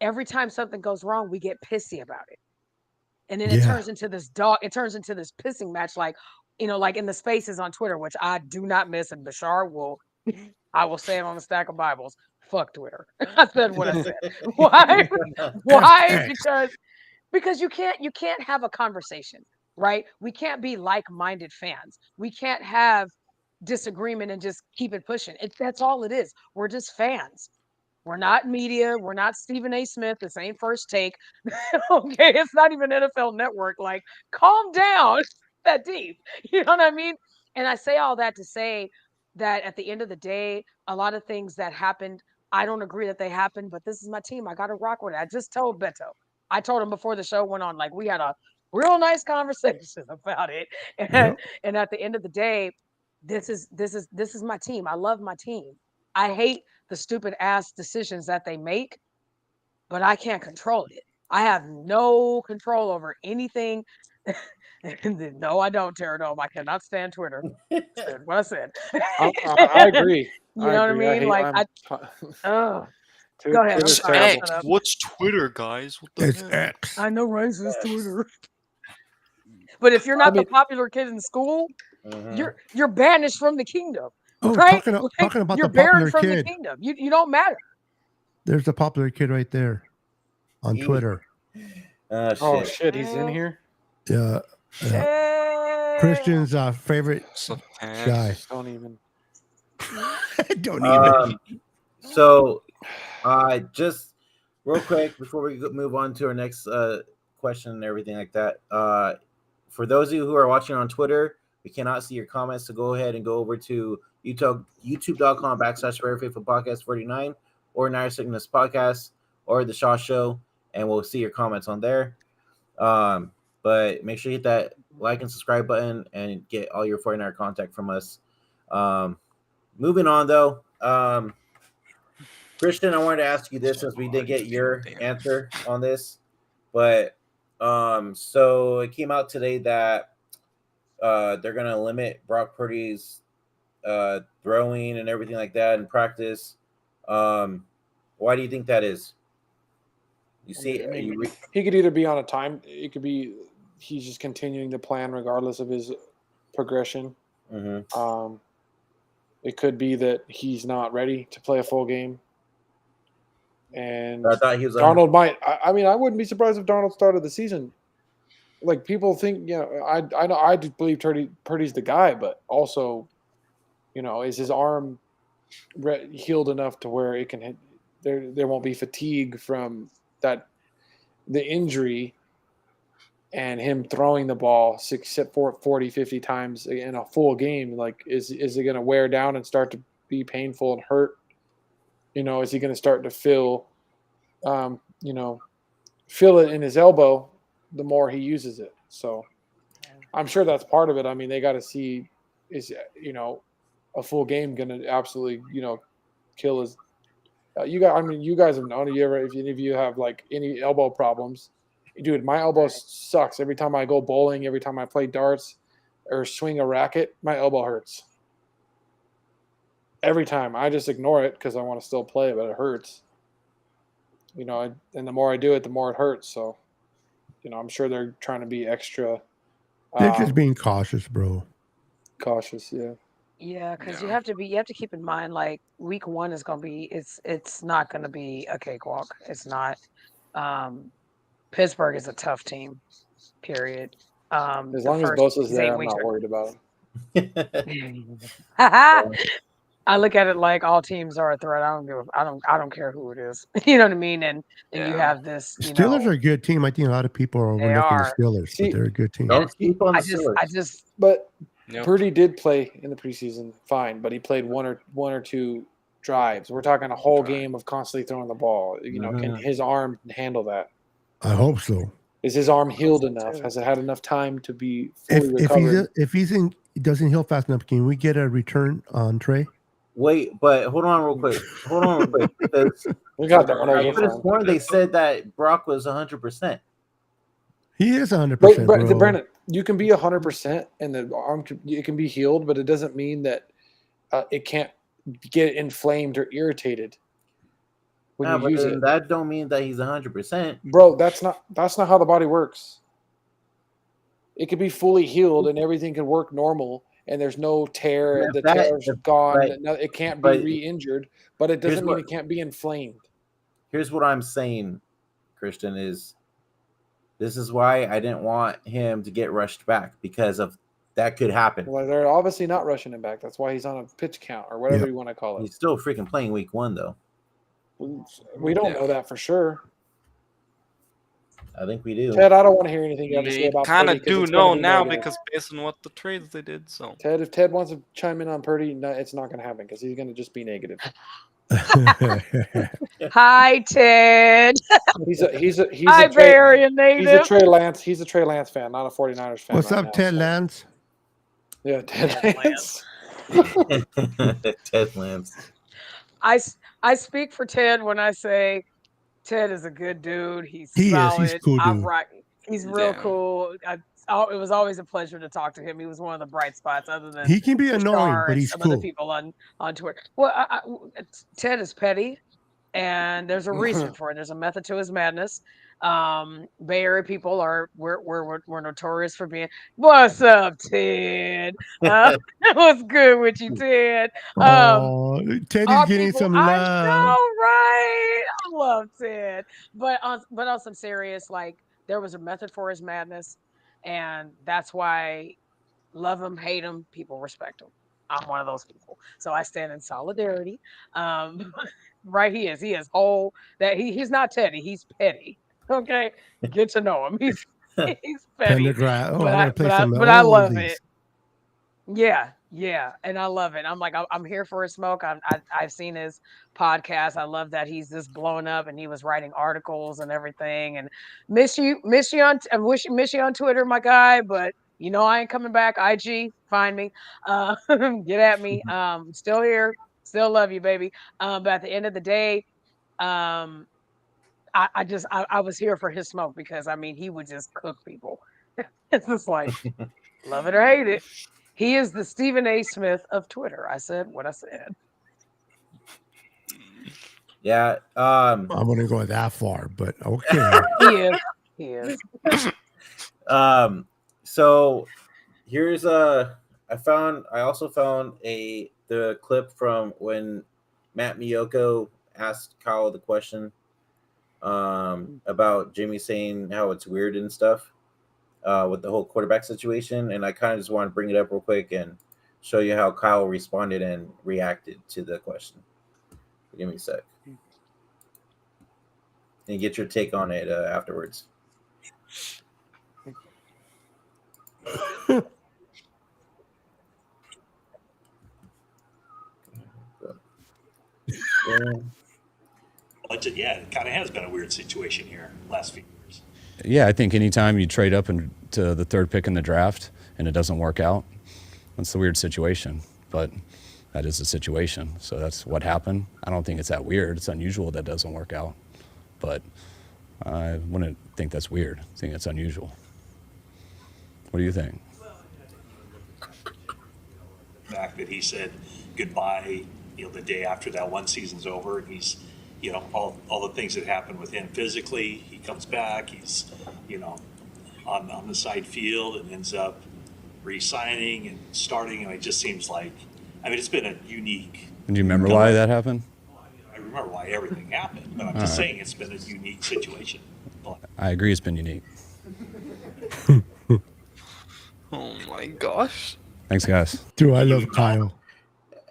every time something goes wrong, we get pissy about it, and then it turns into this pissing match. Like, like in the spaces on Twitter, which I do not miss, and Bashar I will say it on the stack of Bibles. Fuck Twitter. I said what I said. Why? Why? Because you can't have a conversation, right? We can't be like-minded fans. We can't have disagreement and just keep it pushing. That's all it is. We're just fans. We're not media. We're not Stephen A. Smith. This ain't First Take. Okay, it's not even NFL Network. Like, calm down. It's that deep. You know what I mean? And I say all that to say that at the end of the day, a lot of things that happened, I don't agree that they happened, but this is my team. I got to rock with it. I just told Beto. I told him before the show went on, like, we had a real nice conversation about it. And at the end of the day, this is my team. I love my team. I hate the stupid ass decisions that they make, but I can't control it. I have no control over anything. No, I don't, Terradome. I cannot stand Twitter. I said what I said. I agree. You know what I mean? Go ahead. It's X. What's Twitter, guys? What the it's hell? X. I know racist Twitter. But if you're not the popular kid in school, you're banished from the kingdom. Oh, right? talking about You're the popular buried from the kid. kingdom. You don't matter. There's a popular kid right there on Twitter. Oh Shit. shit, he's in here. Yeah. Shit. Christian's favorite So, guy. Don't even. Don't even. So, just real quick before we move on to our next question and everything like that. For those of you who are watching on Twitter, we cannot see your comments, so go ahead and go over to youtube.com/Favorite Podcast 49 or Night Sickness Podcast or The Shaw Show, and we'll see your comments on there. But make sure you hit that like and subscribe button and get all your 49er contact from us. Moving on, though. Christian, I wanted to ask you this since we did get your answer on this. But so it came out today that they're going to limit Brock Purdy's throwing and everything like that in practice. Why do you think that is? You see, he could either be on a time. It could be he's just continuing the plan regardless of his progression. Mm-hmm. It could be that he's not ready to play a full game. And I thought he was Darnold might. I mean, I wouldn't be surprised if Darnold started the season. Like people think, I know I do believe Purdy's the guy, but also, is his arm healed enough to where it can there won't be fatigue from the injury and him throwing the ball 40, 50 times in a full game. Like, is it going to wear down and start to be painful and hurt? Is he going to start to feel it in his elbow the more he uses it? So I'm sure that's part of it. I mean, they got to see, is a full game going to absolutely kill his. You guys have known. If any of you have like any elbow problems, dude, my elbow sucks. Every time I go bowling, every time I play darts or swing a racket, my elbow hurts. Every time. I just ignore it because I want to still play, but it hurts. And the more I do it, the more it hurts. So, I'm sure they're trying to be extra. They're just being cautious, bro. Cautious, yeah. Yeah, because you have to keep in mind, like, week 1 is gonna be it's not gonna be a cakewalk. It's not. Pittsburgh is a tough team, period. As long as Bosa's there, I'm not worried about him. I look at it like all teams are a threat. I don't care who it is. You know what I mean? And you have this. Steelers are a good team. I think a lot of people are overlooking the Steelers, but they're a good team. Don't sleep on the Steelers. But Purdy did play in the preseason fine, but he played one or two drives. We're talking a whole game of constantly throwing the ball. Can his arm handle that? I hope so. Is his arm healed enough? Has it had enough time to be fully recovered? If he doesn't heal fast enough, can we get a return on Trey? Wait, but hold on real quick. Because we got that one. I could have sworn they said that Brock was 100%. He is 100%. But Brandon, you can be 100%, and the arm can be healed, but it doesn't mean that it can't get inflamed or irritated when you use it. That don't mean that he's 100%. Bro, that's not how the body works. It could be fully healed and everything can work normal. And there's no tear, the tear's gone. Right. It can't be re-injured, but it doesn't mean it can't be inflamed. Here's what I'm saying, Christian, is this is why I didn't want him to get rushed back, because of that could happen. Well, they're obviously not rushing him back. That's why he's on a pitch count or whatever you want to call it. He's still freaking playing week 1, though. We don't know that for sure. I think we do. Ted, I don't want to hear anything you have to say about Purdy. Kind of do know now because based on what the trades they did. So Ted, if Ted wants to chime in on Purdy, no, it's not going to happen because he's going to just be negative. Hi, Ted. He's a Trey Lance. He's a Trey Lance fan, not a 49ers fan. What's up, Ted Lance? Yeah, Ted Lance. Ted Lance. I speak for Ted when I say Ted is a good dude. He's solid. He's cool, dude. He's real cool. It was always a pleasure to talk to him. He was one of the bright spots, other than he can be annoying, but he's some cool. Other people on Twitter. Well, Ted is petty, and there's a reason for it. There's a method to his madness. Bay Area people we're notorious for being, what's up, Ted? What's good with you, Ted? Oh, Teddy's Our getting people, some I love. know, right? I love Ted, but on some serious, like there was a method for his madness, and that's why love him, hate him, people respect him. I'm one of those people, so I stand in solidarity. Um, right? He is whole. That he's not Teddy. He's petty. Okay, get to know him. He's petty, Pendergrass. Oh, but I'm I gonna play but I some but I love oldies. it. Yeah, yeah, and I love it. I'm like, I'm here for his smoke. I've seen his podcast. I love that he's just blowing up, and he was writing articles and everything. And miss you on, miss you on Twitter, my guy. But you know I ain't coming back. IG, find me, get at me. Still here, still love you, baby. But at the end of the day, um, I was here for his smoke because I mean he would just cook people. It's just like love it or hate it. He is the Stephen A. Smith of Twitter. I said what I said. Yeah. I wouldn't go that far, but okay. He is. He is. So here's I also found the clip from when Matt Miyoko asked Kyle the question about Jimmy saying how it's weird and stuff with the whole quarterback situation, and I kind of just want to bring it up real quick and show you how Kyle responded and reacted to the question. Give me a sec. And get your take on it afterwards. Yeah, it kind of has been a weird situation here last few years. Yeah, I think anytime you trade up into the third pick in the draft and it doesn't work out, that's a weird situation. But that is a situation. So that's what happened. I don't think it's that weird. It's unusual that doesn't work out. But I wouldn't think that's weird. I think it's unusual. What do you think? The fact that he said goodbye, the day after that one season's over, and he's, all the things that happen with him physically, he comes back, he's, on the side field and ends up re-signing and starting, and it just seems like, it's been a unique. And do you remember why that happened? I remember why everything happened, but I'm just saying it's been a unique situation. I agree it's been unique. Oh my gosh. Thanks, guys. Dude, I love Kyle.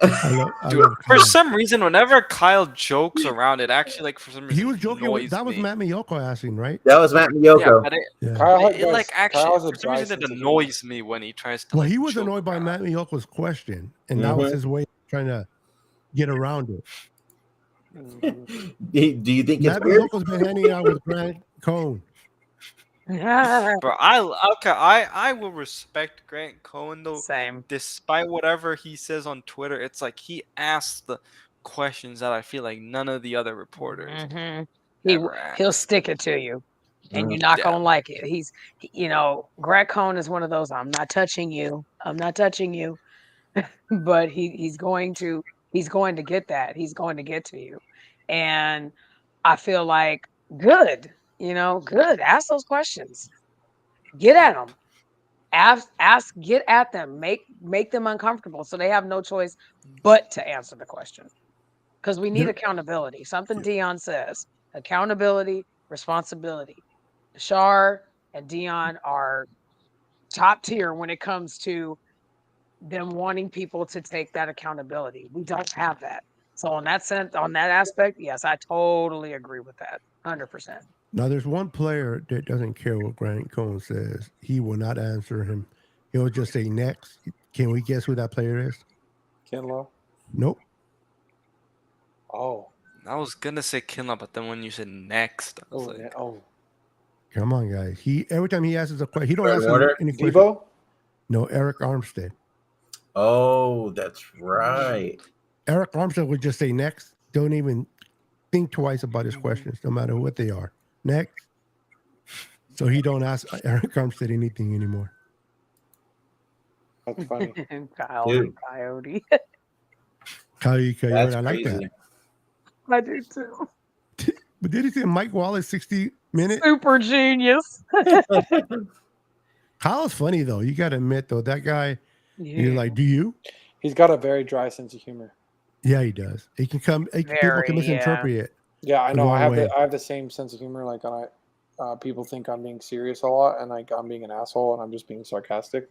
I Dude, love for Kyle. some reason, whenever Kyle jokes around, it actually, like, for some reason, He was joking. annoys That was me. Matt Miyoko asking, right? That was Matt Yeah, Miyoko. but Yeah. Kyle, it like actually, Kyle's a for some reason, it dry sense of annoys me when he tries to. Well, like, he was joke annoyed by around. Matt Miyoko's question, and that was his way of trying to get around it. Do you think Matt it's weird? Miyoko's been hanging out with Grant Cohn. Bro, I will respect Grant Cohen though. Same. Despite whatever he says on Twitter, it's like he asks the questions that I feel like none of the other reporters ever ask. He'll stick it to you, and you're not gonna like it. Grant Cohn is one of those. I'm not touching you. I'm not touching you. But he's going to get that. He's going to get to you, and I feel like good. Good. Ask those questions. Get at them. Ask. Get at them. Make them uncomfortable, so they have no choice but to answer the question. Because we need accountability. Something Dion says: accountability, responsibility. Shar and Dion are top tier when it comes to them wanting people to take that accountability. We don't have that. So on that sense, on that aspect, yes, I totally agree with that. 100%. Now, there's one player that doesn't care what Grant Cohn says. He will not answer him. He'll just say next. Can we guess who that player is? Kinlaw? Nope. Oh. I was gonna say Kinlaw, but then when you said next, I was like, Come on, guys. Every time he asks a question, he don't Fred ask Warner? any question. Debo? No, Eric Armstead. Oh, that's right. Eric Armstead would just say next. Don't even think twice about his questions, no matter what they are. Next. So he don't ask Eric Armstead anything anymore. That's funny. Coyote. Coyote, That's I like crazy. that. I do too. But did he say Mike Wallace 60-minute? Super genius. Kyle's funny though. You got to admit though, that guy. You're like, do you? He's got a very dry sense of humor. Yeah, he does. He can come. People can misinterpret it. Yeah, I know. I wrong way. have the same sense of humor. Like, people think I'm being serious a lot, and like I'm being an asshole, and I'm just being sarcastic.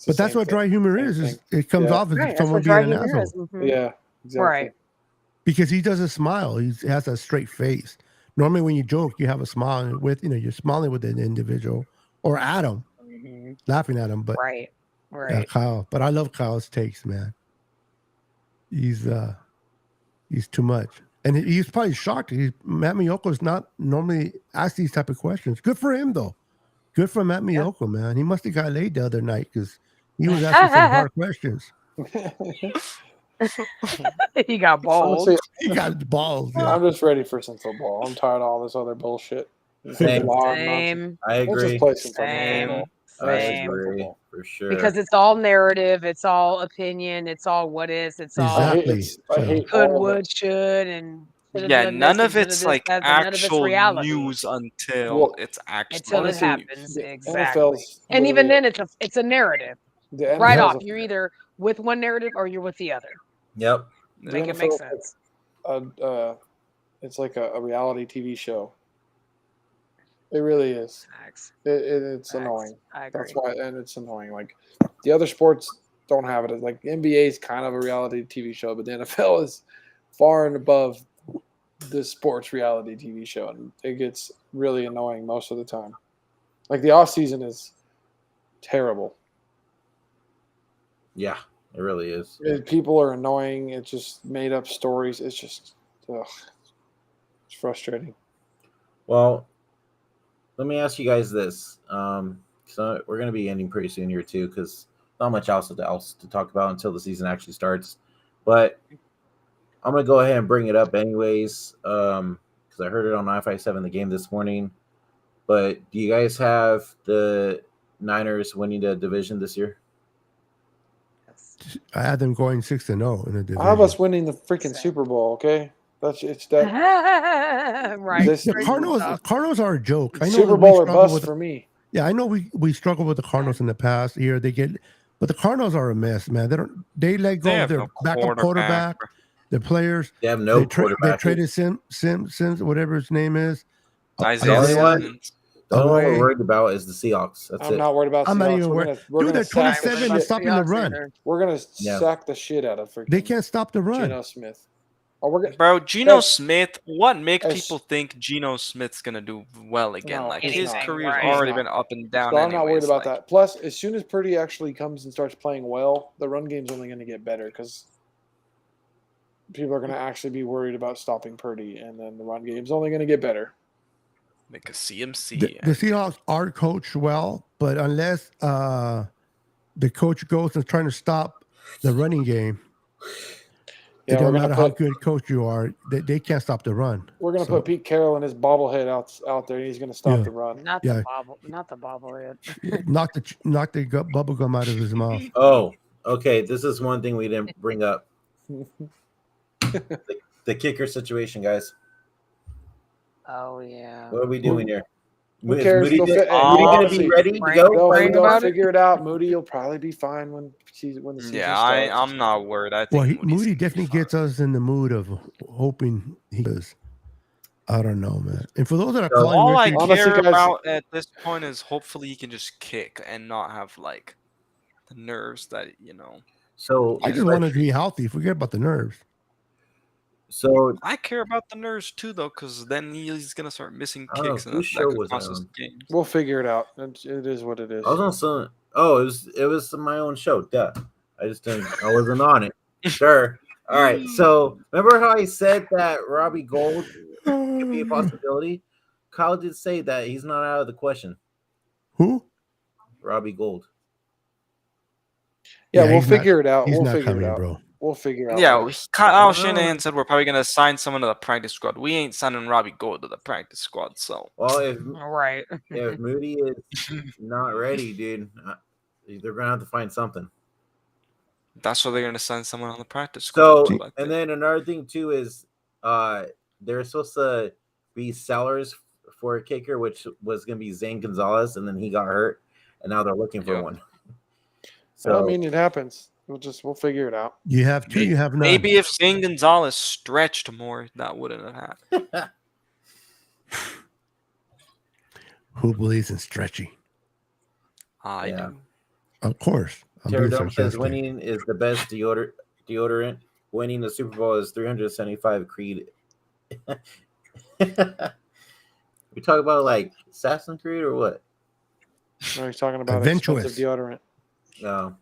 But that's what dry humor is it comes off as Right, someone being an asshole. Yeah, exactly. Right. Because he doesn't smile. He has a straight face. Normally, when you joke, you have a smile with, you're smiling with an individual or at him, laughing at him. But Right. yeah, Kyle. But I love Kyle's takes, man. He's too much, and he's probably shocked. Matt Miyoko's not normally asked these type of questions. Good for him though. Good for Matt Miyoko, man. He must have got laid the other night because he was asking some hard questions. He got balls. Honestly, He got balls. Yeah. I'm just ready for some football. I'm tired of all this other bullshit. Same. I agree. Let's just play some Same. football. I Same. agree for sure. Because it's all narrative, it's all opinion, it's all what is, it's all Exactly. I hate could, all of would, it. should, and should've Yeah, done none this of and it's should've like this, none of it's actual reality. news until Well, it's actual Until it honestly, happens, the exactly. NFL's And even literally- then, it's a narrative. the Right NFL's off, you're either with one narrative or you're with the other. Yep. the Make it make NFL's sense. it's like a reality TV show. It really is. Facts. It's Facts. annoying. I agree. That's why, and it's annoying. Like the other sports don't have it. Like the NBA is kind of a reality TV show, but the NFL is far and above the sports reality TV show, and it gets really annoying most of the time. Like the off season is terrible. Yeah, it really is. People are annoying. It's just made up stories. It's just, it's frustrating. Well, let me ask you guys this. So we're going to be ending pretty soon here too, because not much else to talk about until the season actually starts. But I'm going to go ahead and bring it up anyways, because I heard it on 957 the game this morning. But do you guys have the Niners winning the division this year? I had them going 6-0 in the division. I have us winning the freaking Same. Super Bowl. Okay, it's that. Right. This- The Cardinals are a joke. I know Super we Bowl or struggle bust with- for me. Yeah, I know we struggled with the Cardinals in the past year. But the Cardinals are a mess, man. They let go They of have their no backup quarterback, the players. They have no They quarterback. traded Sims, whatever his name is. Isaiah only one- Simmons. The only one away. we're worried about is the Seahawks. That's I'm it. not worried about. I'm not Seahawks. even We're worried. gonna Dude, they're sack the 27 and shit. stopping the run. We're gonna Yeah. sack the shit out of freaking. They can't stop the run. Geno Smith. Oh, we're gonna. Bro, Geno Yes. Smith, what makes Yes. people think Geno Smith's gonna do well again? No, Like he's his not. career's Right. already He's been not. up and down. So I'm not worried anyways, about like, that. Plus, as soon as Purdy actually comes and starts playing well, the run game's only going to get better because people are going to actually be worried about stopping Purdy, and then the run game's only going to get better. Make a CMC. The Seahawks are coached well, but unless the coach goes and trying to stop the running game, Yeah, it we're don't going matter to how put good coach you are, they can't stop the run. we're going to So- put Pete Carroll and his bobblehead out there, and he's going to stop Yeah. the run. Not Yeah. the bobblehead. knock the bubble gum out of his mouth. Oh, okay. This is one thing we didn't bring up. The kicker situation, guys. Oh yeah. What are we doing here? Who Is cares? Moody, They'll Moody fit- going to be honestly, ready to Frank- go? They'll, Praying they'll about it? figure it out. Moody will probably be fine when the season Yeah, starts. I'm not worried. I think Well, Moody's Moody gonna be definitely fine. gets us in the mood of hoping he does. I don't know, man. And for those that are So, calling, All I Richard- Honestly, care guys- about at this point is hopefully he can just kick and not have like the nerves that So I just want him to be healthy. Forget about the nerves. So I care about the nerves too, though, because then he's gonna start missing I don't know, kicks, and whose that show could was cost that us on? games. We'll figure it out. It is what it is. I was on some. Oh, it was my own show. Duh. I just didn't. I wasn't on it. Sure. All right. So remember how I said that Robbie Gold could be a possibility? Kyle did say that he's not out of the question. Who? Robbie Gold. Yeah, Yeah, we'll he's not- figure it out. He's We'll not figure coming, it out. bro. We'll figure out. Yeah, later. Kyle Oh. Shanahan said we're probably gonna assign someone to the practice squad. We ain't signing Robbie Gold to the practice squad, so Well, Right. if Moody is not ready, dude, they're gonna have to find something. that's why they're gonna sign someone on the practice squad. So, I and think. then another thing too is, they're supposed to be sellers for a kicker, which was going to be Zane Gonzalez, and then he got hurt, and now they're looking for one. So I mean, it happens. We'll figure it out. You have two, you have none. Maybe if Zane Gonzalez stretched more, that wouldn't have happened. Who believes in stretching? I do. Of course. Pterodome says winning is the best deodorant. Winning the Super Bowl is 375 Creed. We talk about like Assassin's Creed or what? No, he's talking about Adventurous expensive deodorant. No,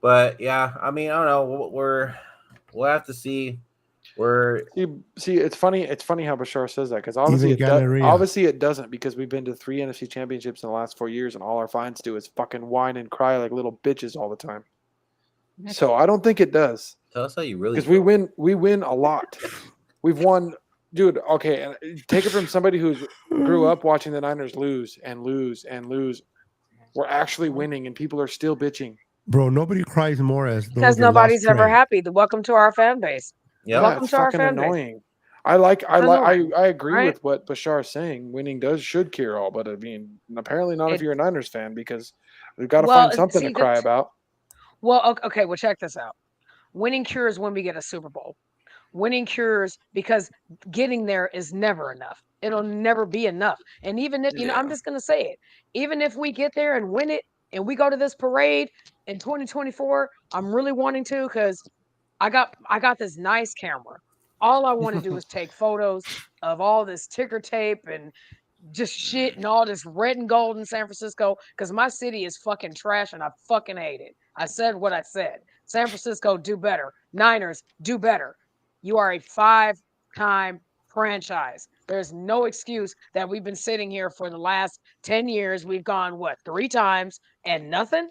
but yeah, I mean, I don't know. We'll have to see. See, it's funny. It's funny how Bashar says that because obviously it doesn't because we've been to 3 NFC championships in the last 4 years and all our fans do is fucking whine and cry like little bitches all the time. So I don't think it does. Tell us how you really because we win a lot. We've won, dude. Okay, and take it from somebody who grew up watching the Niners lose and lose and lose. We're actually winning and people are still bitching. Bro, nobody cries more as because nobody's ever happy. Welcome to our fan base. Yeah, welcome it's to our fucking fan annoying. base. I agree right? with what Bashar is saying. Winning should cure all, but I mean, apparently not if you're a Niners fan because we've got to find something to cry about. Well, okay, well, check this out. Winning cures when we get a Super Bowl. Winning cures because getting there is never enough. It'll never be enough. And even if, I'm just going to say it, even if we get there and win it and we go to this parade in 2024, I'm really wanting to because I got this nice camera. All I want to do is take photos of all this ticker tape and just shit and all this red and gold in San Francisco because my city is fucking trash and I fucking hate it. I said what I said. San Francisco, do better. Niners, do better. You are a 5-time franchise. There's no excuse that we've been sitting here for the last 10 years. We've gone, 3 times and nothing?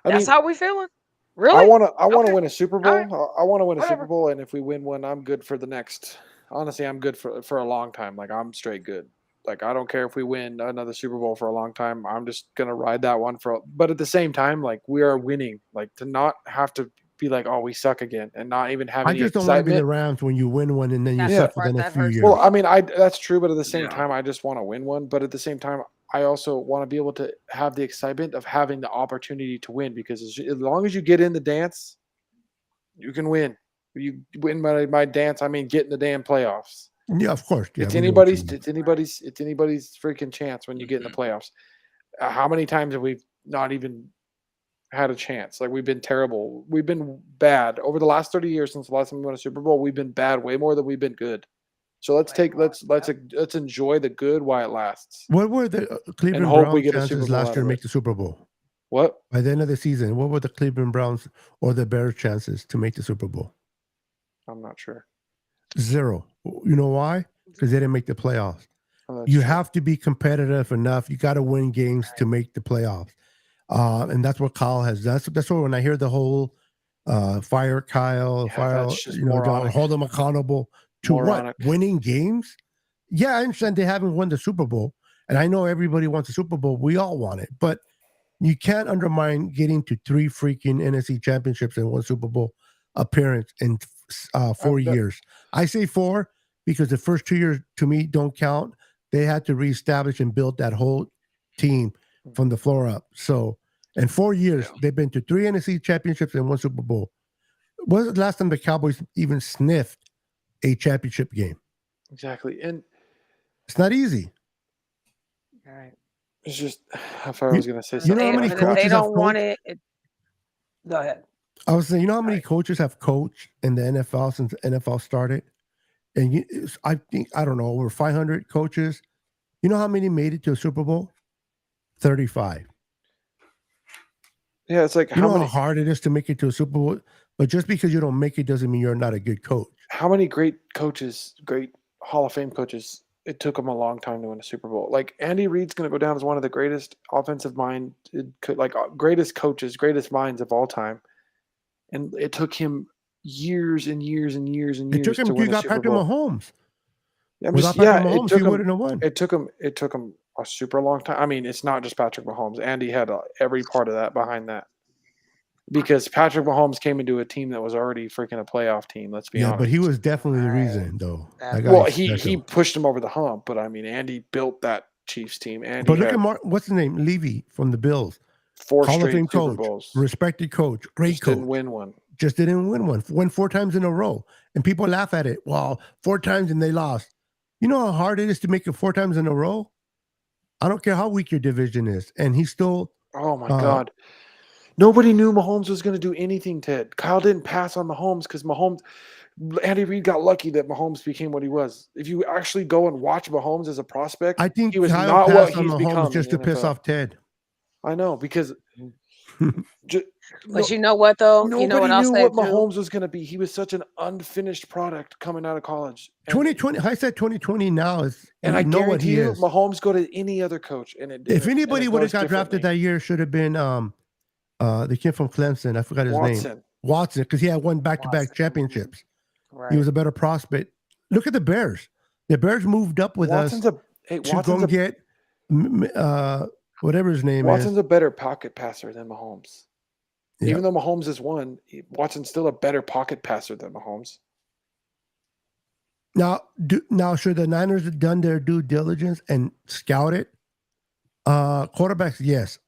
That's how we feeling? Really? I want to win a Super Bowl. Right. I want to win a Super Bowl, and if we win one, I'm good for the next. Honestly, I'm good for a long time. Like I'm straight good. Like I don't care if we win another Super Bowl for a long time. I'm just gonna ride that one but at the same time, like we are winning. Like to not have to be like, oh, we suck again, and not even have any excitement. I just don't want to be the Rams when you win one and then you suck for the next few years. Well, I mean, that's true, but at the same time, I just want to win one. But at the same time, I also want to be able to have the excitement of having the opportunity to win because as long as you get in the dance, you can win. You win my dance. I mean, get in the damn playoffs. Yeah, of course. Yeah, it's anybody's freaking chance when you get in the playoffs. How many times have we not even had a chance? Like we've been terrible. We've been bad over the last 30 years since the last time we won a Super Bowl. We've been bad way more than we've been good. So let's enjoy the good while it lasts. What were the Cleveland Browns chances last year to make the Super Bowl? What? By the end of the season, what were the Cleveland Browns or the Bears chances to make the Super Bowl? I'm not sure. 0. You know why? Because they didn't make the playoffs. You have to be competitive enough. You got to win games to make the playoffs. And that's what Kyle has. That's what when I hear the whole fire Kyle, hold them accountable to moronic. What? Winning games? Yeah, I understand they haven't won the Super Bowl. And I know everybody wants a Super Bowl. We all want it. But you can't undermine getting to 3 freaking NFC championships and 1 Super Bowl appearance in 4 years. I say 4 because the first 2 years to me don't count. They had to reestablish and build that whole team from the floor up. So in 4 years, they've been to 3 NFC championships and 1 Super Bowl. When was the last time the Cowboys even sniffed a championship game? Exactly. And it's not easy. All right. It's just how far I was going to say something. You know how many coaches they don't want it. Go ahead. I was saying, you know how many coaches have coached in the NFL since the NFL started? And I think, I don't know, over 500 coaches. You know how many made it to a Super Bowl? 35. Yeah, it's like how hard it is to make it to a Super Bowl? But just because you don't make it doesn't mean you're not a good coach. How many great coaches, great Hall of Fame coaches, it took them a long time to win a Super Bowl? Like Andy Reid's going to go down as one of the greatest offensive mind, greatest coaches, greatest minds of all time. And it took him years and years and years and years. It took him. You got Patrick Mahomes. Mahomes, he wouldn't have won. It took him a super long time. I mean, it's not just Patrick Mahomes. Andy had every part of that behind that. because Patrick Mahomes came into a team that was already freaking a playoff team. Let's be honest. but he was definitely the Right. reason, though. That Well, guy's he special. pushed him over the hump, but I mean, Andy built that Chiefs team. And But look at what's his name? Levy from the Bills. 4 Hall of straight Fame Super coach, Bowls. respected coach, great Just coach. didn't win one. Just didn't win one. Won 4 times in a row. And people laugh at it. Well, 4 times and they lost. You know how hard it is to make it 4 times in a row? I don't care how weak your division is. And he's still... Oh, my God. Nobody knew Mahomes was going to do anything, Ted. Kyle didn't pass on Mahomes because Andy Reid got lucky that Mahomes became what he was. If you actually go and watch Mahomes as a prospect, I think he was Kyle not passed what on he's Mahomes become just in to the piss NFL. off Ted. I know, because But you know what, though? You know what nobody I'll knew say, what too? Mahomes was going to be. He was such an unfinished product coming out of college. And 2020, I said 2020 now is... I know what guarantee he you, is. Mahomes go to any other coach, and it didn't. If anybody would have got drafted that year, it should have been the kid from Clemson. I forgot his name. Watson, because he had won back-to-back championships. Right. He was a better prospect. Look at the Bears. The Bears moved up with us to go and get whatever his name is. Watson's a better pocket passer than Mahomes. Yeah. Even though Mahomes is one, Watson's still a better pocket passer than Mahomes. Now, should the Niners have done their due diligence and scouted quarterbacks? Yes.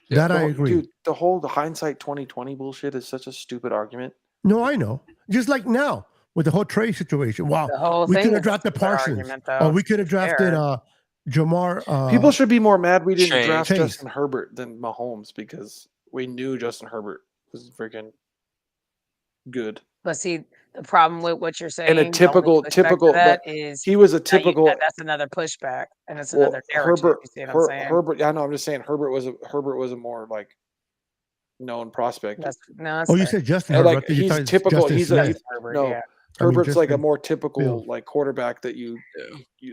That I agree. Dude, the hindsight 2020 bullshit is such a stupid argument. No, I know. Just like now with the whole trade situation. Wow, we could have drafted Parsons, or we could have drafted Jamar. People should be more mad we didn't Chase. draft Justin Herbert than Mahomes because we knew Justin Herbert was freaking good. But see, the problem with what you're saying, And a typical that is he was a typical. That's another pushback, and it's another narrative. Herbert, you see what I'm saying? Herbert. Yeah, no, I'm just saying Herbert was a more like known prospect. That's you said Justin Herbert. Like he's typical. Herbert, Herbert's like a more typical like quarterback that you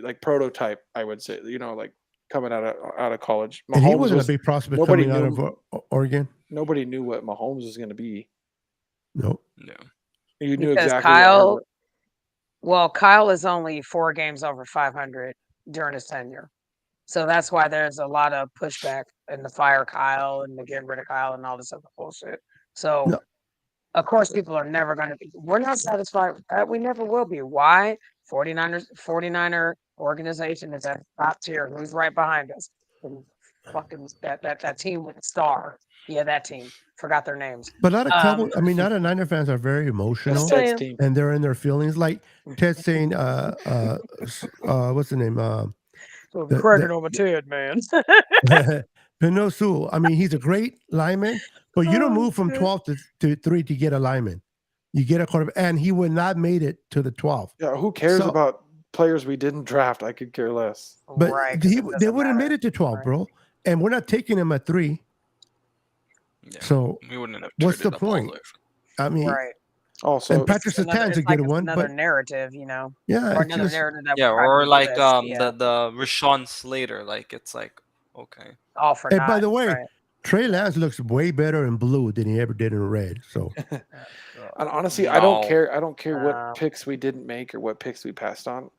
like prototype. I would say, like coming out of college. Mahomes and he wasn't a big prospect coming out of Oregon. Nobody knew what Mahomes was going to be. No. You knew because exactly. Kyle is only 4 games over 500 during his tenure. So that's why there's a lot of pushback and the fire Kyle and the get rid of Kyle and all this other bullshit. So, of course, people are never going to be. We're not satisfied with that. We never will be. Why? 49er organization is at top tier. Who's right behind us? And fucking that team with the star. Yeah, that team. Forgot their names. But a lot of Niner fans are very emotional and they're in their feelings. Like Ted saying, what's the name? Credit over Ted, man. Pinosu. I mean, he's a great lineman, but you don't move from 12 to 3 to get a lineman. You get a quarterback, and he would not made it to the 12. Yeah, who cares about players we didn't draft? I could care less. But they would have made it to 12, bro. And we're not taking him at 3. Yeah, so we wouldn't have what's the point? I mean, also, and Patrick Surtain's a good one, another but narrative, Yeah, or another narrative. Or like the Rashawn Slater, like it's like okay. All for and by the way, Trey Lance looks way better in blue than he ever did in red. So, and honestly, I don't care. I don't care what picks we didn't make or what picks we passed on.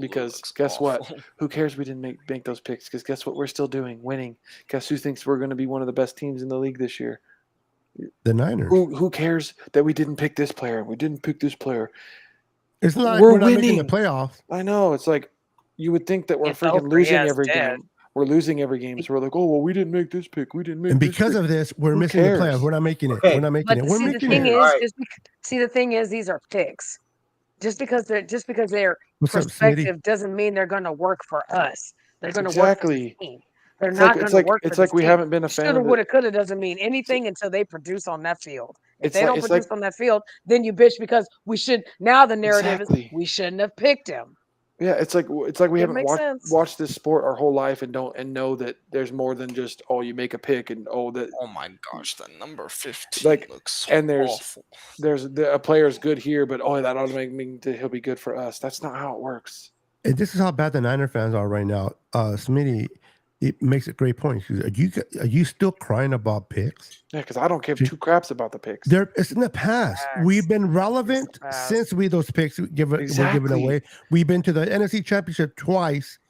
Because guess what? Who cares we didn't make those picks? Because guess what? We're still winning. Guess who thinks we're going to be one of the best teams in the league this year? The Niners. Who cares that we didn't pick this player? We didn't pick this player. It's not like we're not making the playoffs. I know. It's like you would think that we're freaking losing every game. We're losing every game. So we're like, oh, well, we didn't make this pick. We didn't make and this because pick. of this, we're missing the playoffs. We're not making it. We're not making it. We're making it. The thing is, these are picks. Just because they're perspective doesn't mean they're going to work for us. They're going to work for the team. They're not going to work for It's like we haven't been a fan of it. Woulda, coulda doesn't mean anything until they produce on that field. If they don't produce on that field, then you bitch because we should. Now the narrative is we shouldn't have picked him. Yeah, it's like we haven't watched this sport our whole life and know that there's more than just you make a pick and oh my gosh, that number 15 looks so and awful. There's a player's good here, but that automatically means that he'll be good for us. That's not how it works. And this is how bad the Niner fans are right now. Smitty, it makes a great point. Are you still crying about picks? Yeah, because I don't give 2 craps about the picks. It's in the past. We've been relevant since those picks were given away. We've been to the NFC Championship twice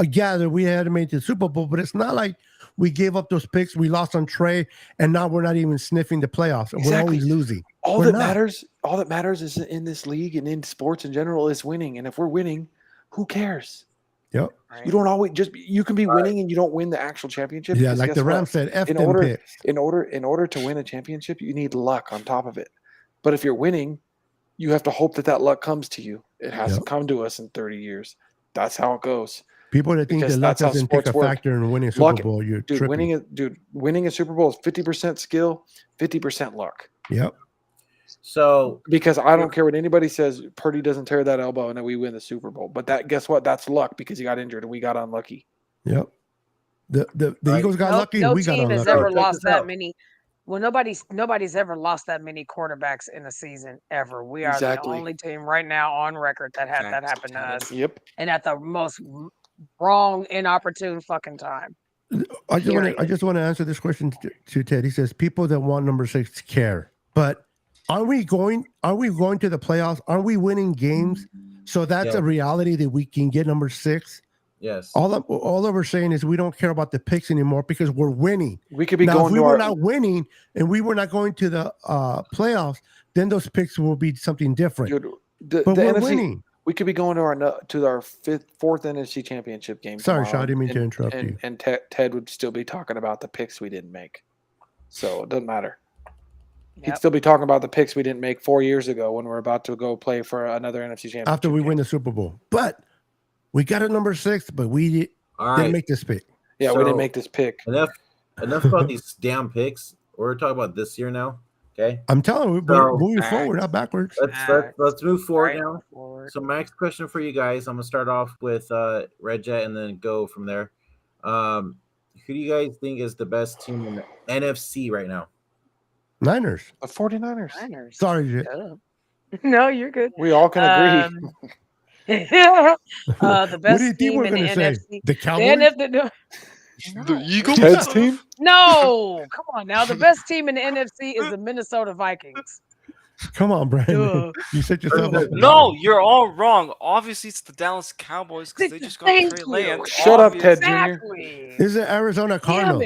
gather we had to make the Super Bowl, but it's not like we gave up those picks. We lost on Trey, and now we're not even sniffing the playoffs. Exactly. We're always losing. All that matters is in this league and in sports in general is winning. And if we're winning, who cares? Yep. You don't always you can be winning and you don't win the actual championship. Yeah, like the Rams said, F them picks. In order to win a championship, you need luck on top of it. But if you're winning, you have to hope that luck comes to you. It hasn't come to us in 30 years. That's how it goes. People that think that luck doesn't take a factor in winning a Super Bowl, you're tripping. Winning a Super Bowl is 50% skill, 50% luck. Yep. So because I don't care what anybody says, Purdy doesn't tear that elbow and then we win the Super Bowl. But guess what? That's luck because he got injured and we got unlucky. Yep. The Eagles got lucky and we got unlucky. No team has ever lost that many. Well, nobody's ever lost that many quarterbacks in a season ever. We are the only team right now on record that had that happen to us. Yep. And at the most wrong, inopportune fucking time. I just want to answer this question to Ted. He says people that want number 6 care, but are we going to the playoffs? Are we winning games? So that's a reality that we can get number 6. Yes. All that we're saying is we don't care about the picks anymore because we're winning. We could be now, if we were not winning and we were not going to the playoffs, then those picks will be something different. Dude, but we're winning. We could be going to our fourth NFC Championship game. Sorry, Sean, I didn't mean to interrupt you. And Ted would still be talking about the picks we didn't make. So it doesn't matter. Yep. He'd still be talking about the picks we didn't make 4 years ago when we're about to go play for another NFC Championship. After we win the Super Bowl. But we got a number 6, but we didn't make this pick. Yeah, we didn't make this pick. Enough about these damn picks. We're talking about this year now. Okay. I'm telling you, we're moving forward, not backwards. Let's move forward now. So my next question for you guys, I'm gonna start off with Red Jet and then go from there. Who do you guys think is the best team in the NFC right now? Niners. The 49ers. Sorry, Jet. No, you're good. We all can agree. The best team in the NFC. The Cowboys? The Eagles? Ted's team? No, come on now. The best team in the NFC is the Minnesota Vikings. Come on, Brandon. You set yourself up. No, you're all wrong. Obviously, it's the Dallas Cowboys because they just got Trey Lance. Shut up, Ted Jr. This is the Arizona Cardinals.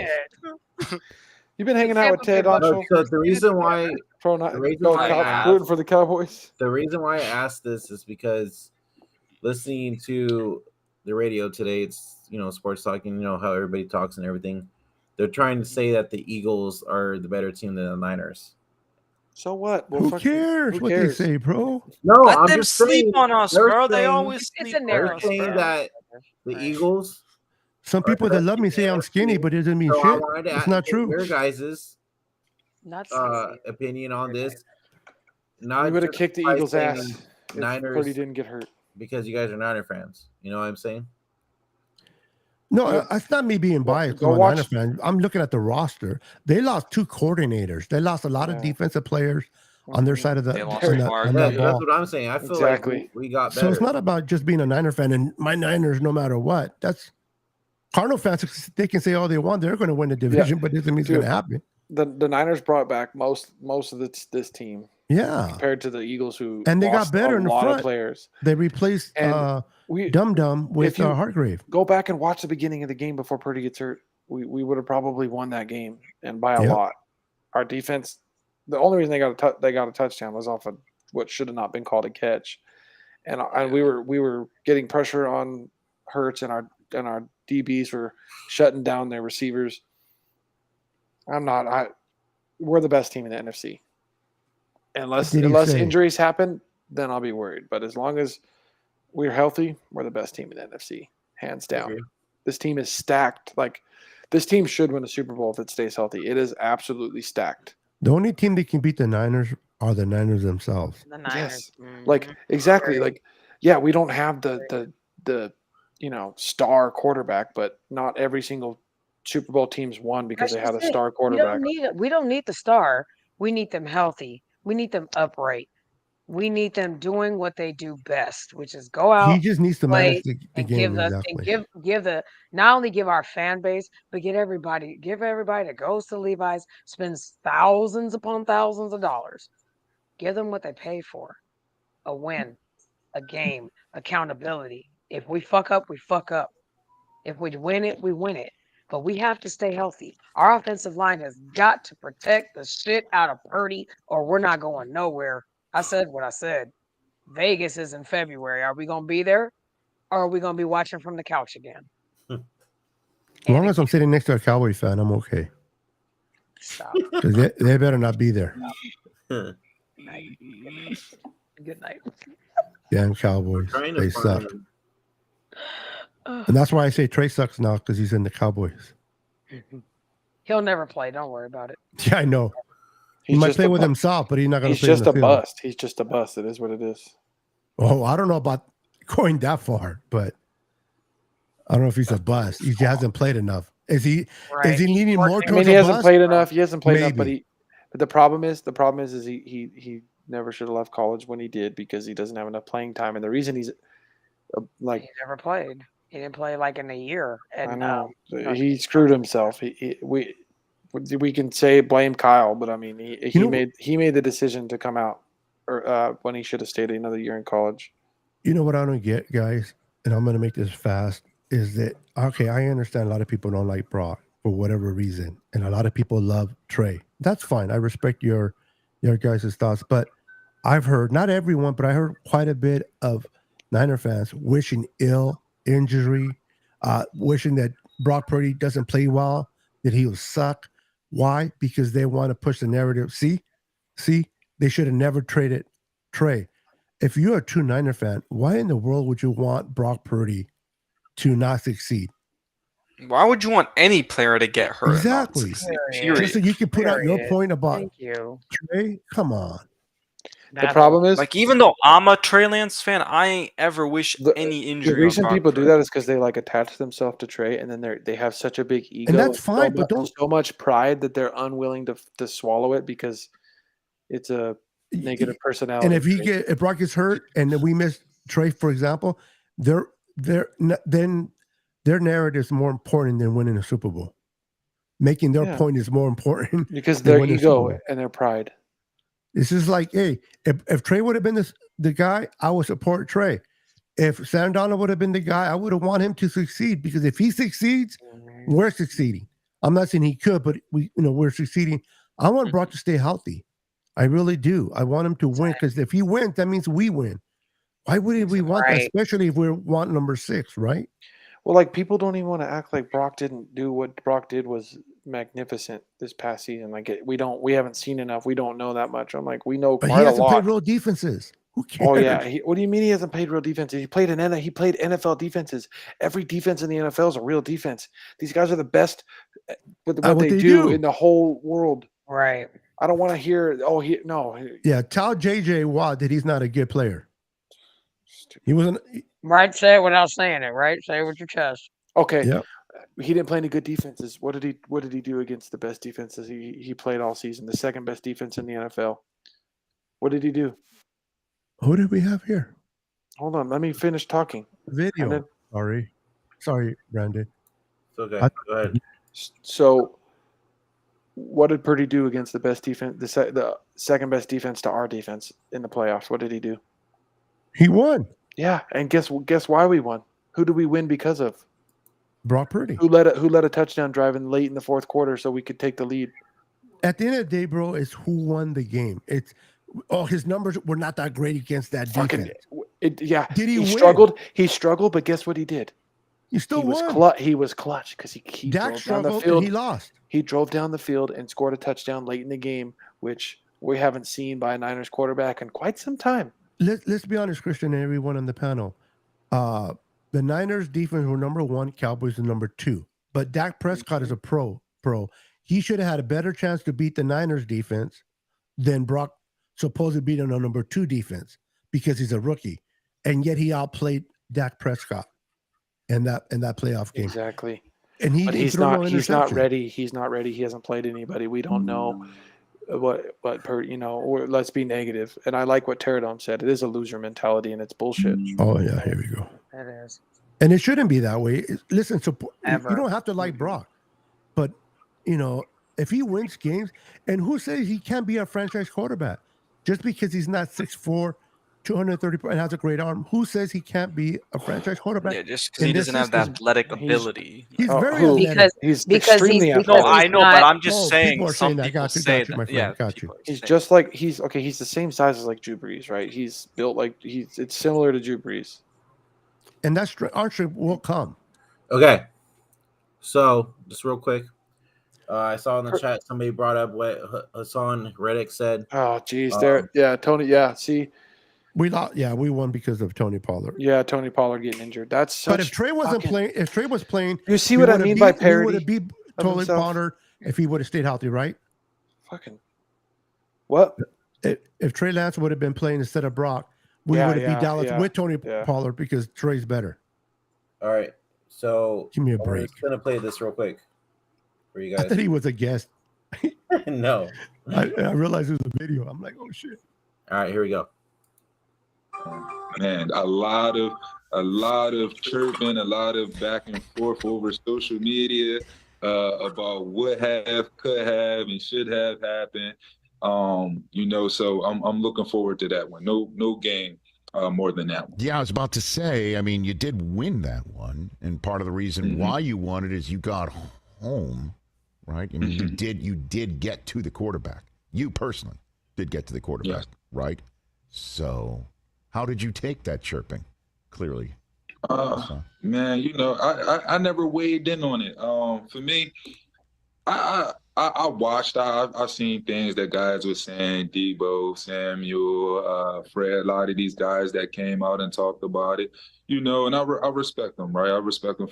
You've been hanging out with Ted, Anshul. So the reason why rooting for the Cowboys. The reason why I asked this is because listening to the radio today, it's sports talking, how everybody talks and everything. They're trying to say that the Eagles are the better team than the Niners. So what? Who cares what they say, bro? No, Let them sleep on us, bro. They always sleep on us. They're saying that the Eagles. Some people that love me say I'm skinny, but it doesn't mean shit. It's not true. Your guys' opinion on this. We would have kicked the Eagles' ass. Niners Purdy didn't get hurt because you guys are Niner fans. You know what I'm saying? No, it's not me being biased. I'm a Niner fan. I'm looking at the roster. They lost 2 coordinators. They lost a lot of defensive players on their side of the ball. That's what I'm saying. I feel like we got better. So it's not about just being a Niner fan and my Niners no matter what. That's Cardinal fans. They can say all they want. They're going to win the division, but it doesn't mean it's going to happen. The Niners brought back most of this team. Yeah, compared to the Eagles, who and they got better in the front. Of players. They replaced Dum Dum with Hargrave. Go back and watch the beginning of the game before Purdy gets hurt. We would have probably won that game, and by a lot. Our defense. The only reason they got a touchdown was off of what should have not been called a catch, and we were getting pressure on Hurts, and our DBs were shutting down their receivers. We're the best team in the NFC. Unless injuries happen, then I'll be worried. But as long as we're healthy, we're the best team in the NFC, hands down. Okay. This team is stacked. Like, this team should win a Super Bowl if it stays healthy. It is absolutely stacked. The only team that can beat the Niners are the Niners themselves. The Niners. Yes. Like, exactly. Like, yeah, we don't have the star quarterback, but not every single Super Bowl team's won because they had a star quarterback. We don't need the star. We need them healthy. We need them upright. We need them doing what they do best, which is go out. He just needs to manage the game not only give our fan base, but give everybody that goes to Levi's, spends thousands upon thousands of dollars. Give them what they pay for. A win, a game, accountability. If we fuck up, we fuck up. If we win it, we win it. But we have to stay healthy. Our offensive line has got to protect the shit out of Purdy, or we're not going nowhere. I said what I said. Vegas is in February. Are we going to be there, or are we going to be watching from the couch again? As long as I'm sitting next to a Cowboy fan, I'm okay. Stop. Because they better not be there. Good night. Damn Cowboys. Trying to They suck. find. And that's why I say Trey sucks now, because he's in the Cowboys. He'll never play. Don't worry about it. Yeah, I know. He might play with himself, but he's not going to He's play in just the a field. bust. He's just a bust. It is what it is. Oh, I don't know about going that far, but I don't know if he's a bust. He hasn't played enough. Is he leaning more towards I mean, he a hasn't bust? played enough. He hasn't played enough, Maybe. but the problem is he never should have left college when he did because he doesn't have enough playing time. And the reason he's He never played. He didn't play like in a year. And I know he screwed himself. We can say blame Kyle, but I mean he made the decision to come out or when he should have stayed another year in college. You know what I don't get, guys, and I'm going to make this fast, is that, okay, I understand a lot of people don't like Brock for whatever reason, and a lot of people love Trey. That's fine. I respect your guys' thoughts, but I've heard, not everyone, but I heard quite a bit of Niner fans wishing injury, wishing that Brock Purdy doesn't play well, that he'll suck. Why? Because they want to push the narrative. See, they should have never traded Trey. If you're a true Niner fan, why in the world would you want Brock Purdy to not succeed? Why would you want any player to get hurt? Exactly. Just so you can put out your point about Trey? Come on. The problem is, like, even though I'm a Trey Lance fan, I ain't ever wish any injury. The reason people do that is because they like attach themselves to Trey, and then they have such a big ego, and that's fine. But don't so much pride that they're unwilling to swallow it because it's a negative personality. And if Brock gets hurt, and then we miss Trey, for example, then their narrative is more important than winning a Super Bowl. Making their point is more important because their ego and their pride. This is like, hey, if Trey would have been the guy, I would support Trey. If Sam Darnold would have been the guy, I would have wanted him to succeed, because if he succeeds, we're succeeding. I'm not saying he could, but we're succeeding. I want Brock to stay healthy. I really do. I want him to win, because if he wins, that means we win. Why wouldn't we want that, especially if we want number 6, right? Well, like, people don't even want to act like Brock didn't do what Brock did was magnificent this past season. Like, we haven't seen enough. We don't know that much. I'm like, we know quite a lot. He hasn't played real defenses. Who cares? Oh yeah. What do you mean he hasn't played real defenses? He played NFL defenses. Every defense in the NFL is a real defense. These guys are the best with what they do in the whole world. Right. I don't want to hear. Yeah, tell JJ Watt that he's not a good player. He wasn't. Right, say it without saying it. Right, say it with your chest. Okay. Yep. He didn't play any good defenses. What did he do against the best defenses he played all season? The second best defense in the NFL. What did he do? Who did we have here? Hold on, let me finish talking. Video. Sorry, Brandon. It's okay. Go ahead. So, what did Purdy do against the best defense, the second best defense to our defense in the playoffs? What did he do? He won. Yeah, and guess why we won? Who did we win because of? Brock Purdy. Who led a touchdown drive in late in the fourth quarter so we could take the lead. At the end of the day, bro, it's who won the game. It's his numbers were not that great against that defense. Did he win? Struggled. He struggled, but guess what he did? He still won. He was clutch because he Dak drove down the struggled field. and he lost. He drove down the field and scored a touchdown late in the game, which we haven't seen by a Niners quarterback in quite some time. Let's be honest, Christian, and everyone on the panel. The Niners defense were number 1, Cowboys are number 2. But Dak Prescott is a pro. He should have had a better chance to beat the Niners defense than Brock supposedly beat on a number 2 defense, because he's a rookie. And yet he outplayed Dak Prescott in that playoff game. Exactly. And he's not ready. He's not ready. He hasn't played anybody. We don't know let's be negative. And I like what Teradome said. It is a loser mentality, and it's bullshit. Oh yeah, here we go. It is. And it shouldn't be that way. Listen, you Ever. don't have to like Brock, but if he wins games, and who says he can't be a franchise quarterback just because he's not 6'4", 230 and has a great arm. Who says he can't be a franchise quarterback? Yeah, just because in he this doesn't have the system? athletic He's- ability. He's Oh, very who? athletic. He's because extremely he's athletic. No, I know, not- but I'm just Oh, saying. people are Some saying that. people Got you, say got you, my that. friend, Yeah, got people you. are He's saying just like he's the same size as like Drew Brees, right? He's built like it's similar to Drew Brees. And that's Archer will come. Okay. So just real quick, I saw in the chat somebody brought up what Hassan Reddick said. Oh, geez, Tony. Yeah, see, We lost. Yeah, we won because of Tony Pollard. yeah, Tony Pollard getting injured. That's such. But if Trey wasn't playing, you see what I mean by we would parity have beat of Tony himself? Pollard if he would have stayed healthy, right? Fucking what? If Trey Lance would have been playing instead of Brock, we would have beat Dallas with Tony Pollard because Trey's better. All right. So Give me a I'm break. just gonna play this real quick for you I guys. thought he was a guest. No. I realized it was a video. I'm like, oh shit. All right, here we go. Man, a lot of chirping, a lot of back and forth over social media about what could have, and should have happened. So I'm looking forward to that one. No game more than that one. Yeah, I was about to say, I mean, you did win that one, and part of the reason why you won it is you got home, right? I mean, you did get to the quarterback. You personally did get to the quarterback, right? So, how did you take that chirping? Clearly, man, I never weighed in on it. For me, I watched. I've seen things that guys were saying. Debo, Samuel, Fred. A lot of these guys that came out and talked about it. And I respect them, right? I respect them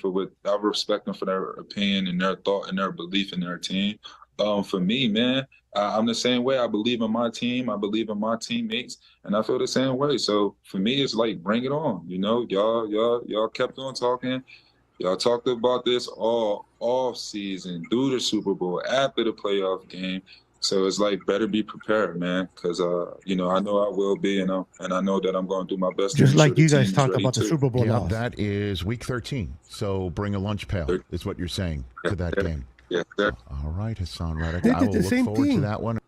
for their opinion and their thought and their belief in their team. For me, man, I'm the same way. I believe in my team. I believe in my teammates, and I feel the same way. So for me, it's like, bring it on. Y'all kept on talking. Y'all talked about this all off season, through the Super Bowl, after the playoff game. So it's like, better be prepared, man, because I know I will be, and I know that I'm going to do my best. Just to like the you guys team is talked ready about the too. Super Bowl loss. that is week 13. So bring a lunch pail, is what you're saying, to that game. Yeah, sir. All right, Hassan Reddick. They I did will the look same forward thing. to that one.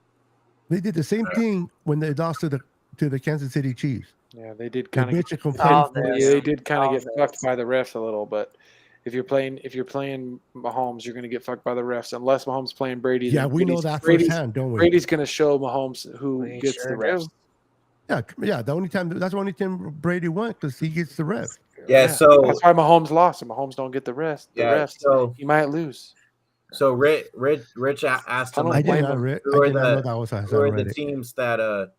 They did the same thing when they lost to the Kansas City Chiefs. Yeah, they did They kind of. bitch and complain. They did kind of get fucked by the refs a little, but if you're playing Mahomes, you're going to get fucked by the refs unless Mahomes playing Brady. Yeah, we know that firsthand, don't we? Brady's going to show Mahomes who gets the refs. Yeah. That's the only time Brady won because he gets the ref. Yeah, so that's why Mahomes lost. And Mahomes don't get the refs. So he might lose. So Rich asked him, I did not know that was who are the teams that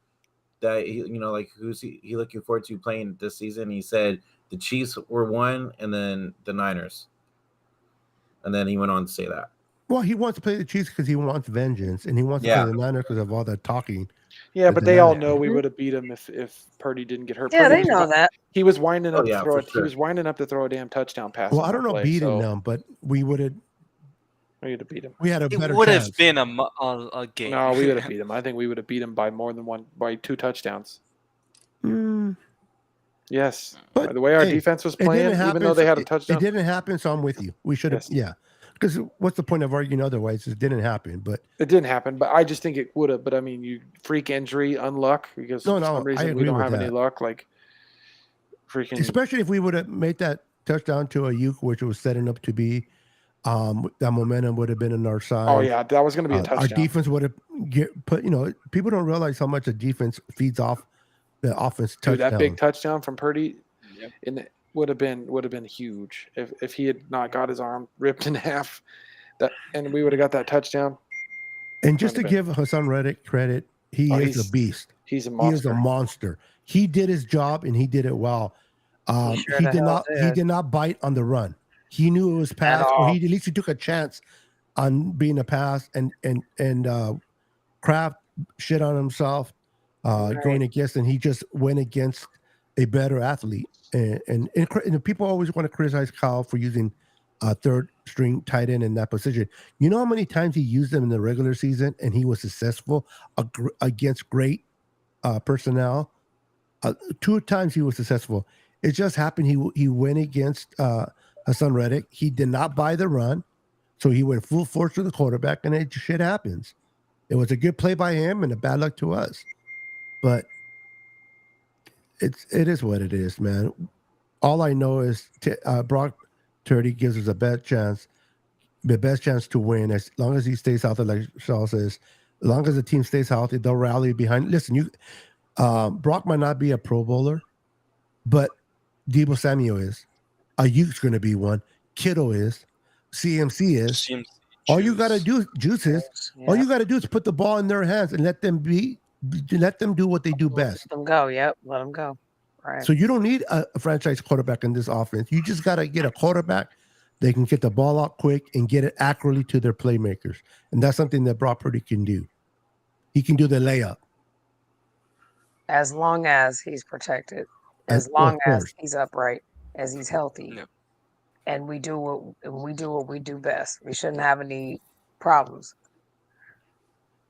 he, like who's he looking forward to playing this season? He said the Chiefs were one, and then the Niners, and then he went on to say that. Well, he wants to play the Chiefs because he wants vengeance, and he wants to play the Niners because of all that talking. Yeah, but they all know we would have beat him if Purdy didn't get hurt. Yeah, Purdy they know that. He was winding up to throw it. Sure. He was winding up to throw a damn touchdown pass. Well, I don't know beating them, but we would have. We would have beat him. We had a better chance. It would have been a game. No, we would have beat him. I think we would have beat him by more than by 2 touchdowns. Yes, but the way our defense was playing, even though they had a touchdown, it didn't happen. So I'm with you. We should have, Because what's the point of arguing otherwise? It didn't happen, but it didn't happen. But I just think it would have. But I mean, you freak injury, unluck because for some reason we don't have any luck. Like freaking, especially if we would have made that touchdown to Ayuk, which was setting up to be. That momentum would have been on our side. Oh yeah, that was going to be a touchdown. Our defense would have put. People don't realize how much the defense feeds off the offense. Dude, that big touchdown from Purdy, and it would have been huge if he had not got his arm ripped in half. And we would have got that touchdown. And just to give Hassan Reddick credit, he is a beast. He's a monster. He is a monster. He did his job and he did it well. He did not bite on the run. He knew it was pass, or at least he took a chance on being a pass. And Kraft shit on himself going against, and he just went against a better athlete. And people always want to criticize Kyle for using a third string tight end in that position. You know how many times he used them in the regular season, and he was successful against great personnel. 2 times he was successful. It just happened he went against Hassan Reddick. He did not buy the run, so he went full force to the quarterback, and shit happens. It was a good play by him and a bad luck to us. But it is what it is, man. All I know is Brock Purdy gives us the best chance to win as long as he stays healthy, like Shaw says. As long as the team stays healthy, they'll rally behind. Listen, Brock might not be a Pro Bowler, but Debo Samuel is. Ayuk's going to be one. Kittle is. CMC is. All you got to do, Juice is. Yeah. All you got to do is put the ball in their hands and let them do what they do best. Let them go. Yep. Let them go. Right. So you don't need a franchise quarterback in this offense. You just got to get a quarterback. They can get the ball out quick and get it accurately to their playmakers. And that's something that Brock Purdy can do. He can do the layup. As long as he's protected. As long as he's upright. As he's healthy. Yep. And we do what we do best. We shouldn't have any problems.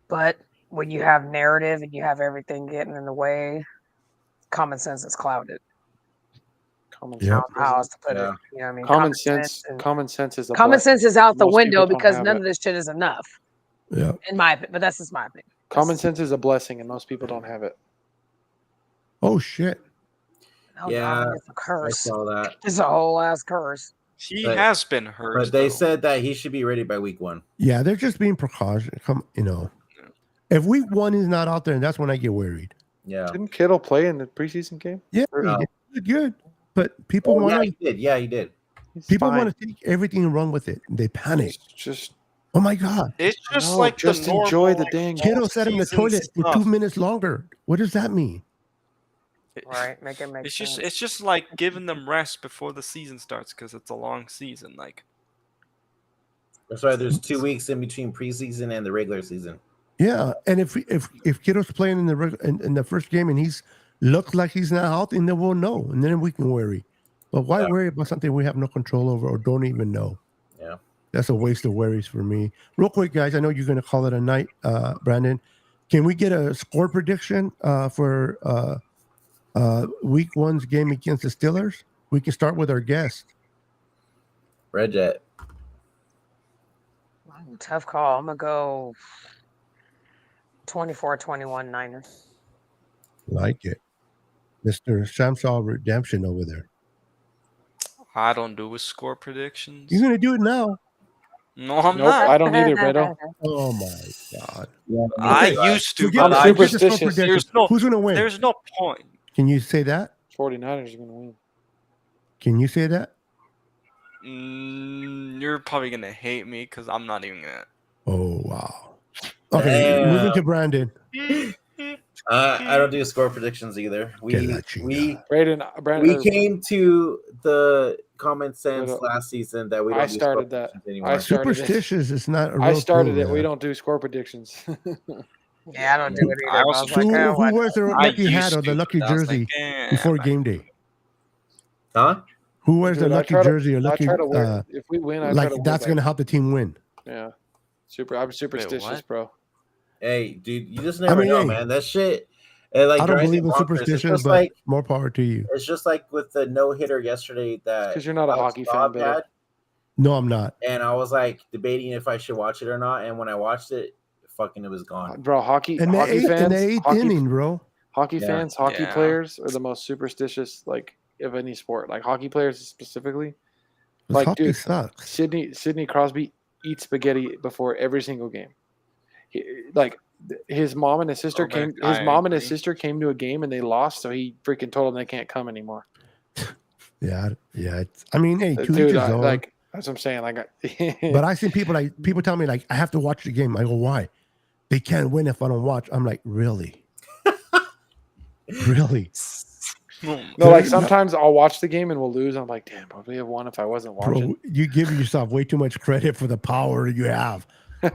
But when you have narrative and you have everything getting in the way, common sense is clouded. How else to put it? You know what I mean? Common sense is out the Most window people don't because have none it. of this shit is enough. Yeah. In my opinion, but that's just my opinion. Common sense is a blessing, and most people don't have it. Oh shit. No, Yeah, it's a curse. I saw that. It's a whole ass curse. He has been hurt. But they though. said that he should be ready by week 1. Yeah, they're just being precautionary. If week 1 is not out there, and that's when I get worried. Yeah. Didn't Kittle play in the preseason game? Yeah, he did good. But people want Yeah, he did. Yeah, he did. People want to take everything and run with it. They panic. Just oh my god! It's just just the normal, enjoy the dang. Kittle sat in the season toilet for stuff. 2 minutes longer. What does that mean? Right, make it make sense. It's just like giving them rest before the season starts because it's a long season. Like That's why there's 2 weeks in between preseason and the regular season. Yeah, and if Kittle's playing in the first game and he's looks like he's not healthy, then we'll know, and then we can worry. But why worry about something we have no control over or don't even know? Yeah, that's a waste of worries for me. Real quick, guys, I know you're going to call it a night, Brandon. Can we get a score prediction for week 1's game against the Steelers? We can start with our guest. Red Jet. Tough call. I'm going to go 24-21 Niners. Like it. Mr. Samsal Redemption over there. I don't do with score predictions. You're going to do it now. No, I'm Nope, not. I don't either, Beto. Oh, my God. I used to, Forget but it. I Forget the score superstitious. prediction. There's no- Who's going to win? there's no point. Can you say that? 49ers are going to win. Can you say that? You're probably gonna hate me because I'm not even gonna. Oh, wow. Okay, moving to Brandon. I don't do score predictions either. Brandon, We came to the common sense Beto, last season that we don't I do started score that. predictions anymore. I started it. Superstitious is not a real I started thing, it. We man. don't do score predictions. Yeah, I don't do it either. I was like, Who wears the I lucky hat used or the to, lucky but I was jersey like, eh, before man. game day? Huh? Who wears the Dude, I lucky try to- jersey or I lucky? try to wear- if we win, I try like to wear that's that. going to help the team win. Yeah, I'm superstitious, what? bro. Hey, dude, you just never know, hey, man. That shit. It like I don't drives me believe in bonkers. It's superstition, just but like more power to you. it's just like with the no hitter yesterday that Because you're not a Alex hockey fan, Cobb Beto. had, No, I'm not. and I was like debating if I should watch it or not. And when I watched it, fucking, it was gone. Bro, hockey In the fans, eighth hockey, inning, bro. hockey Yeah. fans, hockey Yeah. players are the most superstitious, like, of any sport. Like hockey players specifically. This Like, hockey dude, sucks. Sidney Crosby eats spaghetti before every single game. His mom and his sister came. His mom and his sister came to a game and they lost, so he freaking told them they can't come anymore. Yeah. I mean, hey, to each Dude, his own. like that's what I'm saying. Like, But I see people tell me like I have to watch the game. I go, why? They can't win if I don't watch. I'm like, really? Really? no, like sometimes I'll watch the game and we'll lose. I'm like, damn, probably have won if I wasn't watching. Bro, you give yourself way too much credit for the power you have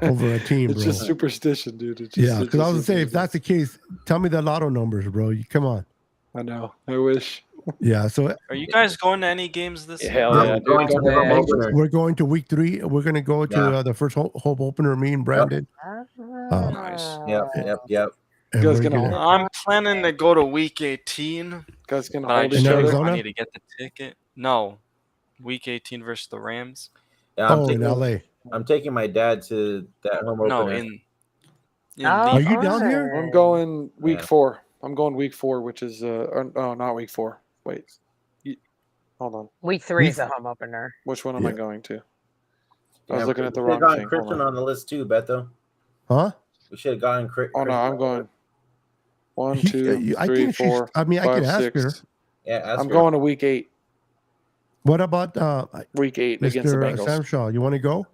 over a team, It's bro. just superstition, dude. It's just, Yeah, because I was gonna say, if that's the case, tell me the lotto numbers, bro. Come on. I know. I wish. Yeah, so Are you guys going to any games this year? Hell yeah, I'm dude. going to the home opener. we're going to week 3. We're going to go to Yeah. the first home opener. Me and Brandon. Nice. Yep. And Guys we're gonna gonna- I'm planning to go to week 18. Guys gonna But I hold just each In other. Arizona? I need to get the ticket. No, week 18 versus the Rams. Yeah, I'm Oh, in taking, LA. I'm taking my dad to that home No, opener. in Oh, Are you Levi. down here? I'm going week Yeah. 4. I'm going week 4, which is not week 4. Wait, hold on. Week 3 is a home opener. Which one am I going to? I was Yeah, looking at the we should've wrong gotten thing. Hold Christian on. on the list too, Beto. Huh? We should have gotten Christian. Oh no, I'm going 1, He- 2, I 3, think she's- 4, I mean, I 5, can ask 6. her. Yeah, ask I'm her. going to week 8. What about Week 8 against the Mr. Bengals. Sam Shaw? You want to go?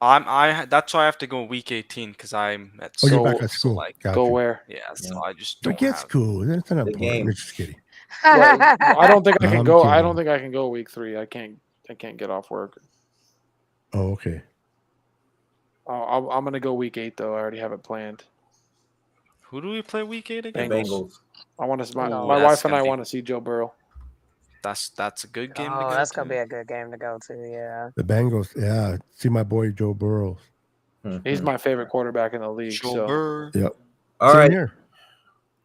That's why I have to go week 18 because I'm at Oh, you're school. back at school. So like, Got Go you. where? yeah, so I just don't Forget have. school. That's not The important. game. I'm just kidding. Well, I don't think I can I'm go. I kidding. don't think I can go week 3. I can't get off work. Oh, okay. I'm gonna go week 8 though. I already have it planned. Who do we play week 8 The again? Bengals. I want to. Ooh, My that's wife and gonna I be- want to see Joe Burrow. That's a good game to Oh, go that's to. gonna be a good game to go to. Yeah. The Bengals. Yeah. See my boy Joe Burrow. He's my favorite quarterback in the league. Joe So Burr. Yep. All Same right. here.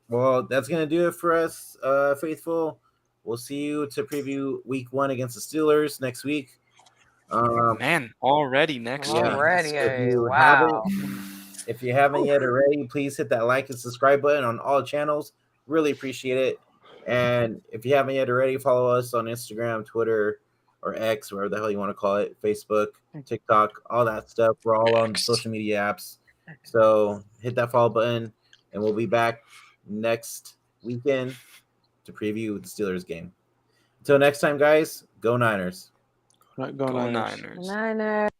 Well, that's gonna do it for us, faithful. We'll see you to preview week 1 against the Steelers next week. Man, already next week. Already, If you wow. if you haven't yet already, please hit that like and subscribe button on all channels. Really appreciate it. And if you haven't yet already, follow us on Instagram, Twitter, or X, whatever the hell you want to call it, Facebook, TikTok, all that stuff. We're all on social media apps. So hit that follow button, and we'll be back next weekend to preview the Steelers game. Until next time, guys, go Niners. go Go Niners. Niners. Niners.